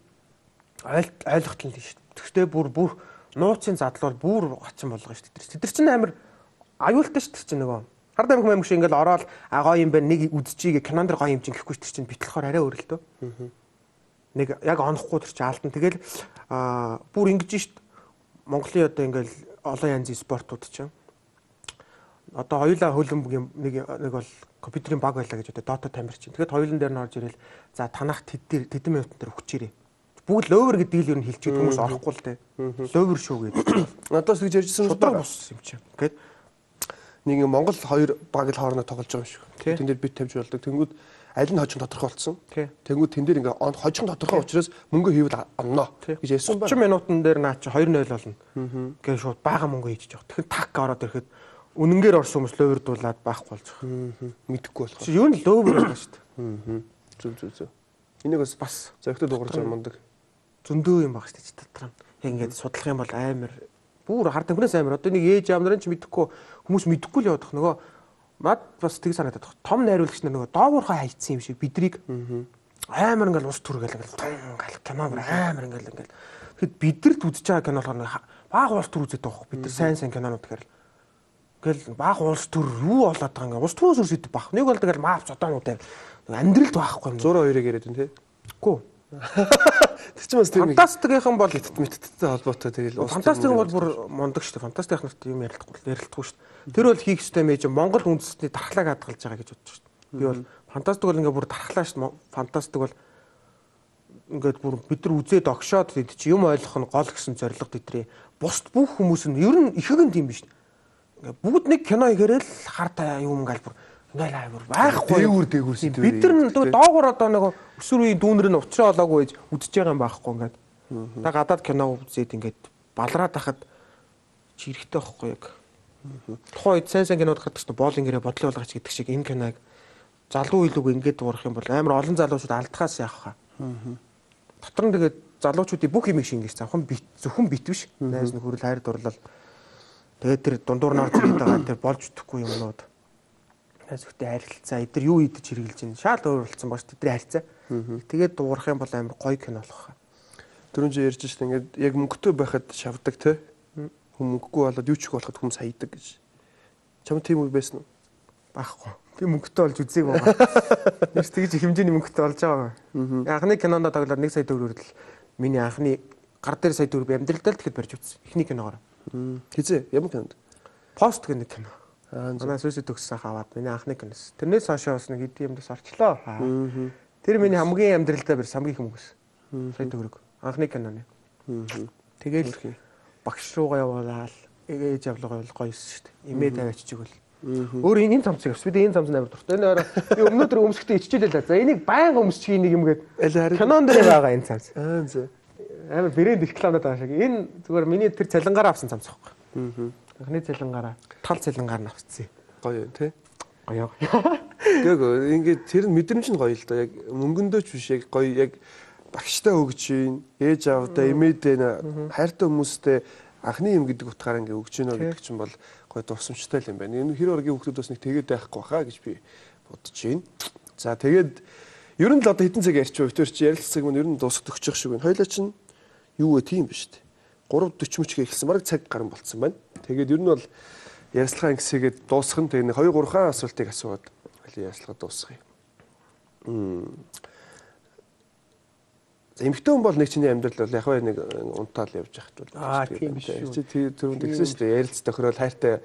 Ойлгохтол нь шүү дээ. Тэгвэл бүр нууцын задлал бүр хачин болгоо шүү дээ. Тэр чинь амар аюултай шүү дээ нөгөө. Хар тамхи мэмх шиг ингээл ороод гоё юм байна нэг үдчихийгээ кинон дэр гоё юм чинь гэхгүй тэр чинь битлэхоор арай өөр л дөө. Нэг яг онохгүй тэр чинь алтан. Тэгэл бүр ингэж шít Монголын одоо ингээл олон янзын спортууд чинь. Одоо хоёулаа хөлбөмбөгийн нэг бол компьютерийн баг байлаа гэж одоо Dota тамир чинь. Тэгэхэд хоёулын дээр нь орж ирэл за танах тэдэн минутын дээр өгчээрээ. Бүгд ловер гэдэг л юу нь хэлчихээд хүмүүс орохгүй л дээ. Ловер шүү гэдэг. Надаас тэгж ярьжсэн шудраг бос юм чинь. Гэт нэг Монгол хоёр баг л хоорондоо тоглож байгаа юм шиг. Тэн дээр бит тавьж болдог. Тэнгүүд аль нь хожим тодорхой болсон. Тэнгүүд тэн дээр ингээ хожим тодорхой учраас мөнгө хийвэл онноо гэж ярьсан байна. 30 минутын дээр наа чи 2-0 болно. Гээ шууд бага мөнгө хийж байгаа. Тэгэхээр так ороод ирэхэд үнэнгээр орсон хүмүүс ловердуулаад байхгүй болж байгаа. Мэдэхгүй болох. Юу нь ловер байгаа шүү Зүг. дээ. Энийг бас зөрөгтэй дуурж байгаа мундаг. Зөндөө юм баг шүү дээ дотор нь. Яг ингээд судлах юм бол амар бүр хард хүнээс амар. Одоо нэг ээж аав нарын ч мэдэхгүй хүмүүс мэдэхгүй л явах нөгөө мад бас тэг санагдаад байна. Том найруулагч нар нөгөө доогуурхаа хайцсан юм шиг бидрийг амар ингээл ус түргээл ингээл кино амар ингээл тэгэхэд бидэрт үзэж байгаа кино болохоор баг ус төр үзээд байгаа. Бид нар сайн кинонууд гэхэл ингээл баг ус төр юу болоод байгаа ингээл ус төрөөс үрсэд баг. Нэг бол тэгэл маав зодоонууд амьдралд байхгүй юм. 102-ыг яриад байна те. Үгүй. Тэр чинь бас тийм фантастикийнхан бол мэттэй холбоотой тэгэл фантастик бол бүр мундаг шүү дээ. Фантастик нарт юм ярилцахгүй шүү дээ. Тэр бол хийх ёстой мэж Монгол үндэстний дархлааг хадгалж байгаа гэж бодож шүү дээ. Би бол фантастик бол ингээ бүр дархлаа шүү дээ. Фантастик бол ингээд бүр бид нар үзээд огшоод тэд чи юм ойлгох нь гол гэсэн зорилго тэдрээ. Бусд бүх хүмүүс нь ер нь ихэнх нь тийм биш. Ингээ бүгд нэг кино игээрэл хартаа юм ингээл бүр ингээл аймар байхгүй. Дээгүүрсэн бид нар доогуур одоо нэг өсвөр үеийн дүүнэр нь уучраа олоогүй гэж үдчихэж байгаа юм байхгүй ингээд. Та гадаад кино үзээд ингээд балраад хахад чи эрэхтэй байхгүй яг. Тухайн үед сайн кинод гардаг шүү дээ. Боолын гэрээ бодлоо болгоч гэдэг шиг энэ киног залуу илүүг ингээд дуурах юм бол амар олон залуучууд алдахаас яах вэ? Дотор нь тэгээд залуучуудын бүх юмыг шингээж зөвхөн бит биш. Найз нөхөрөл хайр дурлал. Тэгээд тэр дундуур нар зэрэг байгаа тэр болж өгөхгүй юмнууд. Найзтай харилцаа эдгээр юу идэж хэрэгжилж байна. Шал өөр болсон ба шүү дээ. Харилцаа. Тэгээд дуурах юм бол амар гоё кино болох. Түрүүн чи ярьж шүү дээ. Ингээд яг мөнгөтэй байхад шавдаг те. Мөнгөгүй болоод юу ч их болоход хүмүүс хайдаг гэж. Чам тийм үе байсан уу? Багхгүй. Би мөнгөтэй болж үзег байгаа. Нэс тэгж хэмжээний мөнгөтэй болж байгаа. Анхны кинонд тоглоод 1 сая төгрөгөөр л миний анхны гар дээр сая төгрөг амьдралдаа л тэгэхэд барьж үзсэн. Эхний киногоор. Хизээ ямар кинонд? Пост гэх нэг кино. Манай сүсэд төгссөн хаваад миний анхны киноос. Тэрнээс хойш бас нэг хэдийн юмдас орчлоо. Тэр миний хамгийн амьдралдаа барьсан хамгийн их мөнгөс. Сая төгрөг. Анхны киноны. Тэгэл багш руугаа явуулаад ээж авлага гоё шүү дээ. Имээ тавиачиж өгөл. Өөр энэ цамцыг авс. Би энэ цамц амар дуртай. Энэ орой би өмнөдөр өмсөхдөө иччихлээ. За энийг байнга өмсчих нэг юм гээд. Кинон дээр байгаа энэ цамц. Амар брэнд рекламад байгаа шиг. Энэ зүгээр миний тэр цалингаараа авсан цамц байхгүй. Анхны цалингаараа тал цалингаар нь авцсан. Гоё тий. Гоё. Гээг ингээд тэр нь мэдрэмж нь гоё л да. Яг мөнгөндөөч биш яг гоё яг багштай өгч ийн, ээж аавдаа эмээдээ хайртай хүмүүстэй анхны юм гэдэг утгаараа ингээ өгч гинөө гэдэг чинь бол гоё дурсамжтай л юм байна. Энэ хэр оргийн хүмүүсд бас нэг тэгээд байхгүй хаа гэж би бодож байна. За тэгээд ер нь л одоо хэдэн цаг ярьчих вэ? Тэр чи ярилццаг мань ер нь дуусах төгсөх шиг байна. Хоёлаа чинь юу вэ тийм биш үү? 3:40 мөчгээ эхэлсэн бараг цаг гарan болцсон байна. Тэгээд ер нь бол ярилцлагаа ингэсгээд дуусгах нь тэгээд 2-3 хаан асуултыг асууад ярилцлага дуусгая. Эмэгтэй хүн бол нэг чиний амьдрал бол яг нэг унтаал явж явах ч тийм шүү. Чи түрүүнд тэгсэн шүү дээ. Ярилц тохирол хайртай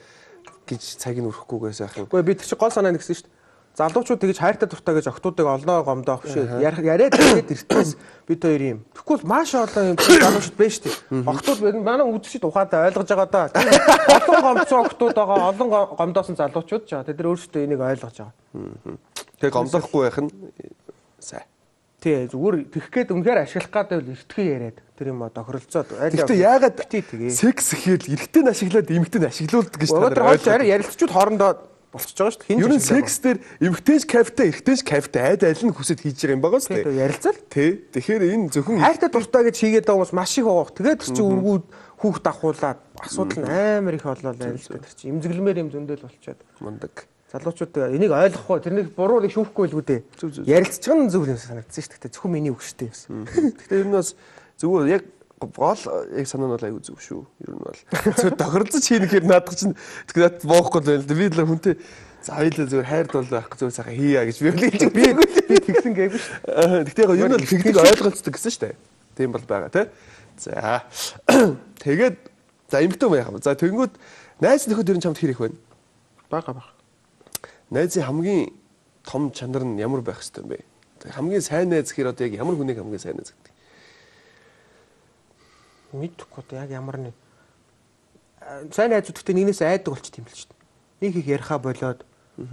гэж цаг нь өрөхгүйгээс ахын. Гэхдээ би тэр чи гол санаа нэгсэн шүү дээ. Залуучууд тэгж хайртай дуртай гэж октоодыг олноо гомдоох шээ. Яриад тэгээд эртнээс бид хоёр юм. Тэгвэл маш олон юм залуучууд байна шүү дээ. Октоод манай үзэгчд ухаантай ойлгож байгаа да. Олон гомдсон октоод байгаа, олон гомдоосон залуучууд жаа. Тэд нар өөрсдөө энийг ойлгож байгаа. Тэгээ гомдохгүй байх нь сайн. Тий, зүгээр тэгэх гээд үнэхээр ашиглах гэдэг л эртхэн яриад тэр юм тохиролцоод Гэхдээ яагаад секс гэхэл эрэгтэй нь ашиглаад эмэгтэй нь ашиглуулдаг гэж та нар ойлгож ярилцчууд хоорондоо болчихж байгаа шүү дээ. Ер нь секс дээр эмэгтэйч кайфтай, эрэгтэйч кайфтай аль нь хүсэж хийж байгаа юм байгаа шүү дээ. Ярилцал. Тий. Тэгэхээр энэ зөвхөн хайртай дуртай гэж хийгээд байгаа хүмүүс маш их байгаа. Тэгээд тэр чинь өргүүд хүүхд авахуулаад асуудал нь амар их болоо ярилцдаг. Тэр чинь эмзэглэмээр юм зөндөл болчиход. Мундаг. Залуучууд энийг ойлгохгүй тэрнийг буруу нэг шүүхгүй л үү дээ. Ярилцчих нь зөв юм санагдсан шүү дээ. Зөвхөн миний үг шүү дээ. Гэхдээ ер нь бас зөвхөн яг гол яг санаа нь бол аюу зөв шүү. Ер нь бол зөв тохиролцож хийнэхээр наадах чинь тэгээд боохгүй л байл. Би л хүнтэй за хоёулаа зөвхөн хайрд бол байхгүй зөв сайхан хийя гэж би тэгсэн гээгүй шүү. Гэхдээ ер нь бол тэгнийг ойлголцдог гэсэн шүү дээ. Тийм бол байгаа тий. За тэгээд За эмэгтэй байх юм. За тэгэнгүүт найз нөхөд ер нь чамд хэр их байна? Бага. Найзын хамгийн том чанар нь ямар байх хэвээр юм бэ? Хамгийн сайн найз гэхээр одоо яг ямар хүнийг хамгийн сайн найз гэдэг? Мэдхгүй яг ямар нэг сайн найзууд гэхдээ нэгнээс айдаг болчих юм л шүү дээ. Нэг их яриха болоод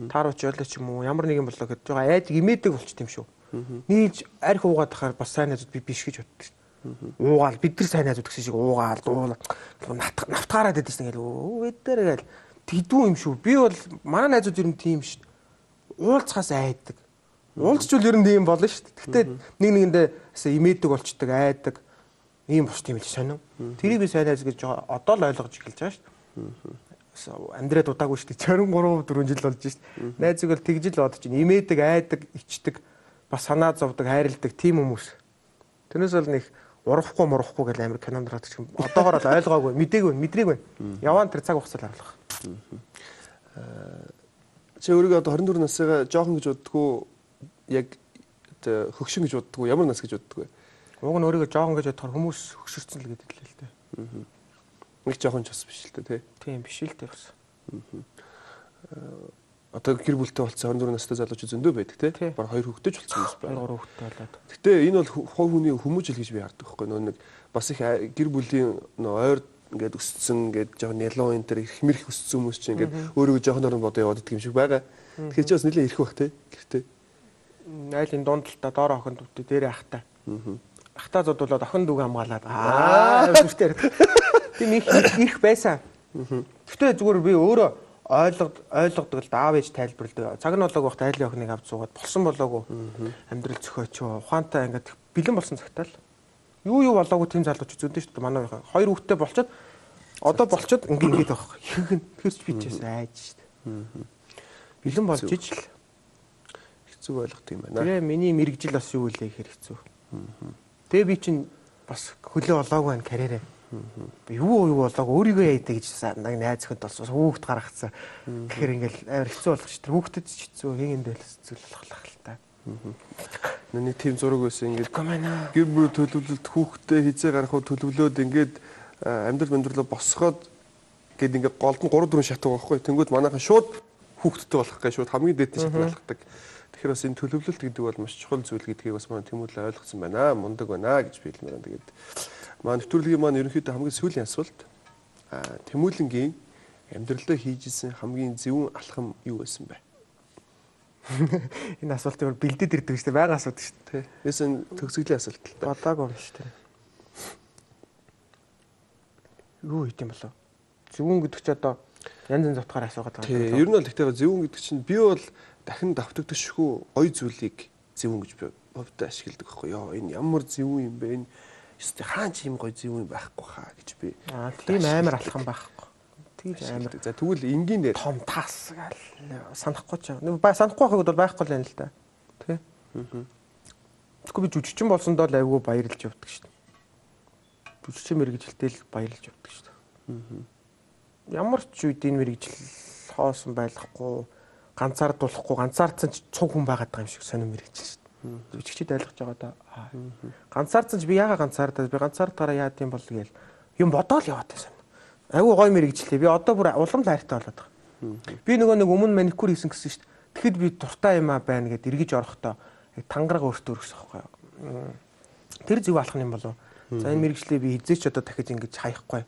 таарууч ялаа ч юм уу ямар нэгэн болоо гэж байгаа айдаг имээдэг болчих юм шүү. Нийлж арх уугаад тахаар бас сайн найзууд би биш гэж боддог шүү. Уугаал бид нар сайн найзууд гэсэн шиг уугаал дуулаад навтгаараад байдсан ингээл өдөр гээл тэгдүү юм шүү. Би бол манай найзууд ер нь тийм шүү. Уулзахаас айдаг. Уулзчвал ер нь тийм болно шүү. Гэхдээ нэг нэгэндээ имээдэг болчдөг айдаг. Ийм бос тийм л сонин. Тэрийг би сайн найз гэж одоо л ойлгож эхэлж байгаа шүү. Амьдраад удаагүй шүү дээ. 23 4 жил болж шүү. Найзыг бол тэгж л бодож байна. Имээдэг, айдаг, ичдэг, бас санаа зовдөг, хайрладаг тийм хүмүүс. Тэрнээс бол нэг урахгүй гэж амар кинонд гардаг юм. Одоогоор л ойлгоогүй, мэдрээгүй. Яваан тэр цаг хугацаанд харуулах. Чи өөрийгөө одоо 24 насыгаа жоохон гэж боддгоо яг хөгшин гэж боддгоо ямар нас гэж боддгоо? Уг нь өөрийгөө жоохон гэж бодохоор хүмүүс хөксөрцөн л гэдэг л дээ. Нэг жоохон ч бас биш л дээ, тий. Тийм биш л дээ бас. Одоо гэр бүлтэй болцсон 24 настай залуучууд зөндөө байдаг, тий. Бараг 2 хүүхэдтэй ч болцсон хүмүүс байна. 2 3 хүүхэдтэй болоод. Гэтэ энэ бол хувь хүний хүмүүжил гэж би хардаг байхгүй нөө нэг бас их гэр бүлийн ойр ингээд өссөн ингээд жоохон нялон энэ төр их мэрх өссөн хүмүүс чинь ингээд өөрийгөө жоохон орон бодоо яваад идэх юм шиг байгаа. Тэгэхээр ч бас нэлээд ирэх бах, тий. Гэртээ. Айл энэ дунд талтаа доор охин дүүтээ дээрээ ахтай. Ахтаа зодуулаад охин дүүг хамгаалаад сүртээр. Тийм их байсан. Гэтэ зүгээр би өөрөө ойлгодог л аав ээж тайлбарладаг. Цаг нь болоогүй бахт айлын охиныг авч суугаад болсон болоогүй амьдрал зөхөөч ухаантай ингээд бэлэн болсон цагтаа л юу болоогүй тийм залууч зөндөө шүү дээ. Манай хоёр хүүхдтэй болчиход одоо болчиход ингээд байхгүй. Ихэнх нь тэрч бичээс айж шүү дээ. Бэлэн болж ижил хэцүү ойлгох юм байна. Тэгээ миний мэрэгжил бас юу вэ гэхээр хэцүү. Тэгээ би чинь бас хөлөө олоогүй байна карьераа. Юу болоогүй өөрийгөө яйдаа гэж нэг найз өхөнд болсон хүүхд гаргацсан. Тэгэхээр ингээл амар хэцүү болгож тэр хүүхдэд ч хэцүү хийгэндээ л хэцүү болохлах л та. Нэг тийм зураг байсан ингээд гэр бүл төлөвлөлт хүүхдэд хизээ гарах уу төлөвлөөд ингээд амьдралаа босгоод гээд ингээд голд нь 3 4 шат байгаа байхгүй. Тэнгүүд манайхан шууд хүүхдтэй болох гэж шууд хамгийн дээд шат алхдаг. Тэгэхээр бас энэ төлөвлөлт гэдэг бол маш чухал зүйл гэдгийг бас манай Тэмүүл ойлгосон байна. Мундаг байна гэж би хэлмээр байна. Тэгээд манай нэвтрүүлгийн маань ерөнхийдөө хамгийн сүүлийн асуулт Тэмүүлэнгийн амьдралдаа хийжсэн хамгийн зөвүүн алхам юу байсан бэ? Энэ асуултыг бэлдээд ирдэг шүү дээ. Бага асуудаг шүү дээ. Эсвэл төгсгөлийн асуулт л та. Бодаагүй юм шүү дээ. Юу хийх юм болов? Зөвүүн гэдэг чи одоо янз янз утгаар асуугаад байгаа. Тийм. Ер нь бол гэхдээ зөвүүн гэдэг чинь би бол дахин давтагдчихгүй гоё зүйлийг зөвүүн гэж би хувьдаа ашигладаг байхгүй ёо. Энэ ямар зөвүүн юм бэ? Энэ ёстой хаан ч юм гоё зөвүүн байхгүй хаа гэж би. Тийм амар алхам байхгүй. Тийм амар. За тэгвэл энгийн дээр том тас гал санахгүй ч. Санахгүй байхыг бол байхгүй л байна л да. Тэ. Тэгэхгүй би жүжигчин болсондоо л айгүй баярлж явдаг шүү дээ. Жүжигчин мэрэгжилтэй л баярлж явдаг шүү дээ. Ямар ч үед энэ мэрэгжил хоосон байхгүй, ганцаардуулахгүй, ганцаардсан ч цуг хүн байгаад байгаа юм шиг сонир мэрэгжил шүү дээ. Жүжигчид ойлгож байгаа да. Ганцаардсан ч би яага ганцаардаа би ганцаардаараа яад юм бол гээл юм бодоол яваад байсан. Айгүй гой мэрэгчлээ. Би одоо бүр улам хайртай болоод байгаа. Би нөгөө нэг өмнө маникюр хийсэн гэсэн шүү дээ. Тэгэхэд би дуртай юм байна гэд эргэж орохдоо тангараг өөртөө өргөсөн байхгүй. Тэр зөв алах юм болов. За энэ мэрэгчлээ би хизээч одоо дахиж ингэж хаяхгүй.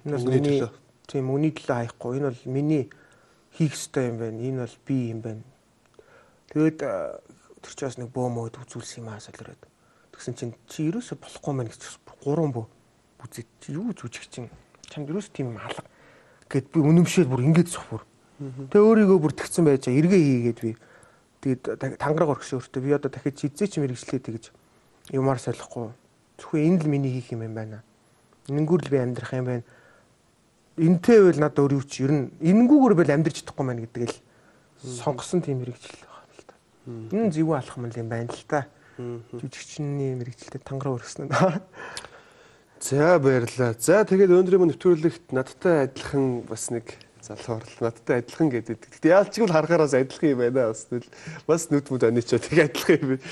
Энэ бол миний тийм үний төлөө хаяхгүй. Энэ бол миний хийх ёстой юм байна. Энэ бол би юм байна. Тэгээд тэр чаас нэг бөөмөд үзүүлсэн юм аа солиороод. Тэгсэн чинь чи ерөөсө болохгүй мэн гэж 3 бөө үзээд чи юу зүжих чинь чамд ерөөсө тийм юм алга гэд би үнэмшээл бүр ингэж сухвар. Тэгээ өөрийгөө бүр тэгсэн байж эргээ хийгээд би тэгээд тангараг орхиш өөртөө би одоо дахиж хизээ чи мэрэгчлээ тэгэж юмар солихгүй. Зөвхөн энэ л миний хийх юм байна. Энэнгүүр л би амьдрах юм байна. Энтэй байл надад өөр юу ч ер нь энэнгүүгээр байл амьдрч чадахгүй маань гэдэг л сонгосон тийм мэрэгжил байна л та. Энэ зөв алхам юм байна л та. Жүжигчний мэрэгчлээ тангараг өргөснө. За баярлалаа. За тэгээд өнөөдрийн маань нэвтрүүлэгт надтай адилхан бас нэг залуу орлоо. Надтай адилхан гэдэг. Гэхдээ яалчгүй л харахаараас адилхан юм байна. Бас нүд мүд аничаа тэг адилхан юм.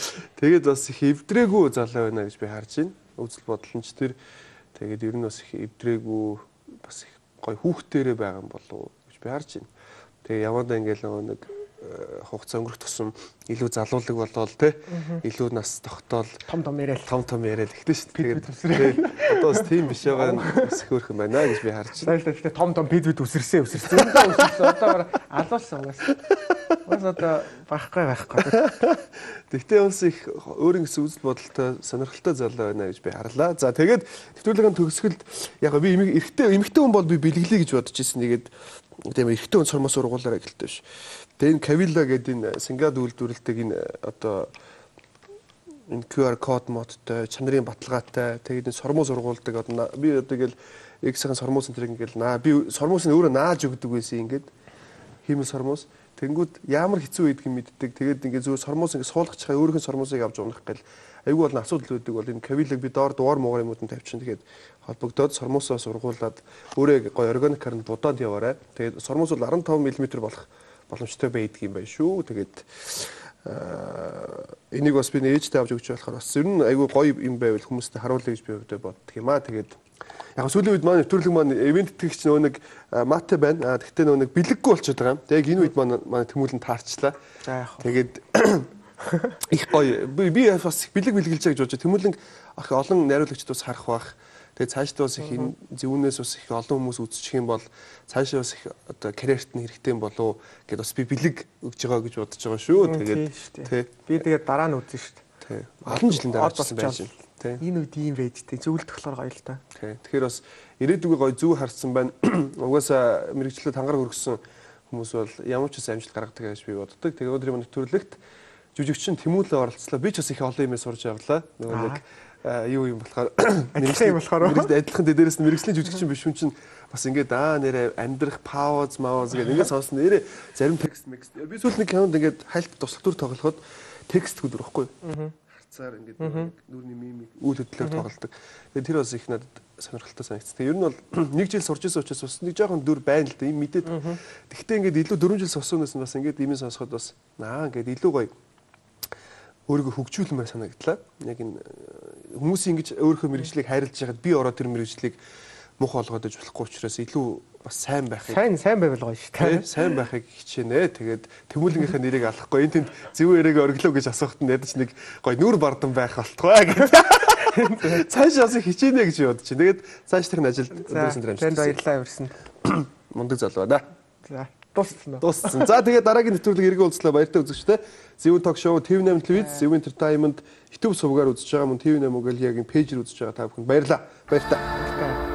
Тэгээд бас их эвдрээгүй залуу байна гэж би харж байна. Үзэл бодол нь ч тэр тэгээд ер нь бас их эвдрээгүй бас гоё хүүхдээрээ байгаа юм болов уу гэж би харж байна. Тэгээ явандаа ингээл нэг хугацаа өнгөрөх тусам илүү залуулаг болоод те илүү нас тогтоол том яриад ихтэй шүү дээ. Тэгээд одоо бас тийм биш байгаа нь өсөхөөрх юм байна гэж би харж байна. Тэгээд том бид үсэрсэн. Одоо алуулсан угаас. Бас одоо байхгүй. Тэгтээ улс их өөрийн гэсэн үзэл бодолтой сонирхолтой залуу байна гэж би харлаа. За тэгээд нэвтрүүлгийн төгсгөлд яг би эмэгтэй хүн бол би бэлгэлээ гэж бодож ирсэн. Тэгээд тийм эрэгтэй хүн сурмаас сургуулаараа гэлтэй биш. Тэгээ энэ Кавила гэдэг энэ Сингад үйлдвэрлэдэг энэ одоо энэ QR код модтой, чанарын баталгаатай тэгээд энэ сормоо сургуулдаг одоо би одоо ингээл X-ийн сормоо центрыг ингээл би сормоос нь өөрөө нааж өгдөг байсан ингээд хиймэл сормоос тэнгүүд ямар хэцүү байдгийг мэддэг. Тэгээд ингээд зүгээр сормоос ингээд суулгах чахаа өөрийнх нь сормоосыг авч унах гэл айгүй бол асуудал үүдэг бол энэ Кавилаг би доор дугаар муугар юмуд нь тавьчихсан. Тэгээд холбогдоод сормоосоо сургуулад өөрөө гоё органикаар нь будаад яваарай. Тэгээд сормоос бол 15 мм болох боломжтой байдаг юм байна шүү. Тэгээд энийг бас би ээжтэй авч өгч болохоор бас ер нь айгүй гоё юм байвал хүмүүстээ харуулъя гэж би өвдөө боддог юм аа. Тэгээд яг сүүлийн үед маань нэвтрүүлэг маань ивент тэгч нөө нэг матэ байна. Тэгтээ нөө нэг бэлэггүй болчиход байгаа юм. Тэгээд энэ үед маань тэмүүлэн таарчлаа. Тэгээд их гоё би бас бэлэг бэлгэлж байгаа гэж бодож тэмүүлэн олон найруулагчд бас харах бах. Тэгээд цаашдаа бас их энэ зөвүүнээс бас их олон хүмүүс үзчих юм бол цаашаа бас их одоо карьерт нь хэрэгтэй юм болов гэдээ бас би бэлэг өгж байгаа гэж бодож байгаа шүү. Тэгээд тий. Би тэгээд дараа нь үзэн шүү. Тий. Олон жилийн дараа болсон байж байна. Тий. Энэ үед ийм байж тий. Зөвлөлт болохоор гоё л та. Тий. Тэгэхээр бас ирээдүгөө гоё зүг харсан байна. Угаасаа мэрэгчлээд хангараг өргөсөн хүмүүс бол ямар ч ус амжилт гаргадаг гэж би боддог. Тэгээд өнөөдрийн нэвтрүүлэгт жүжигчин Тэмүүлэн оролцлоо. Би ч бас их олон юм сурж явлаа. Нөгөө нэг юу юм болохоор адилхан дээрээс нь мэрэгжлийн жүжигчин биш хүн чинь бас ингээд нэрээ амьдрах пауз гэдэг ингээд сонсон нэрээ зарим текст би сүүл нэг кинонд ингээд хайлт туслах төр тоглоход текст гүдэр байхгүй харцаар ингээд нүрний мимик үйл хөдлөлөөр тоглолдог. Тэгээд тэр бас их надад сонирхолтой санагдсан. Тэгээд ер нь бол нэг жил сурч ирсэн учраас бас нэг жоохон дүр байна л да юм мэдээд. Тэгтээ ингээд илүү 4 жил сурсанаас нь бас ингээд ийм сонсоход бас ингээд илүү гоё өөрийгөө хөгжүүлмээр санагдлаа. Яг энэ хүмүүс ингэж өөрийнхөө мэрэгжлийг хайрлаж байгаад би ороод тэр мэрэгжлийг мух болгоод иж болохгүй учраас илүү бас сайн байхыг сайн байвал гоё шүү дээ. Сайн байхыг хичээнэ. Тэгээд Тэмүүлэнгийнхээ нэрийг алахгүй энэ тэнд зөв яриг ориглоо гэж асуухад нь ядаж нэг гоё нүур бардан байх болтугай гэдэг. Цааш бас хичээнэ гэж бодож чинь. Тэгээд цааш тэрх ажилд өнөөсөн дээр амжилт. Танд баярлалаа өрсөн. Мундаг залуу байна. За дууссан. За тэгээд дараагийн нэвтрүүлэг эргэн уулзлаа баяртай үзэгчтэй. Зөвүүн ток шоу TV8 телевиз, Зөвүүн Entertainment YouTube сувгаар үзэж байгаа мөн TV8 үгээл яг пэйжээр үзэж байгаа та бүхэнд баярлалаа. Баяртай.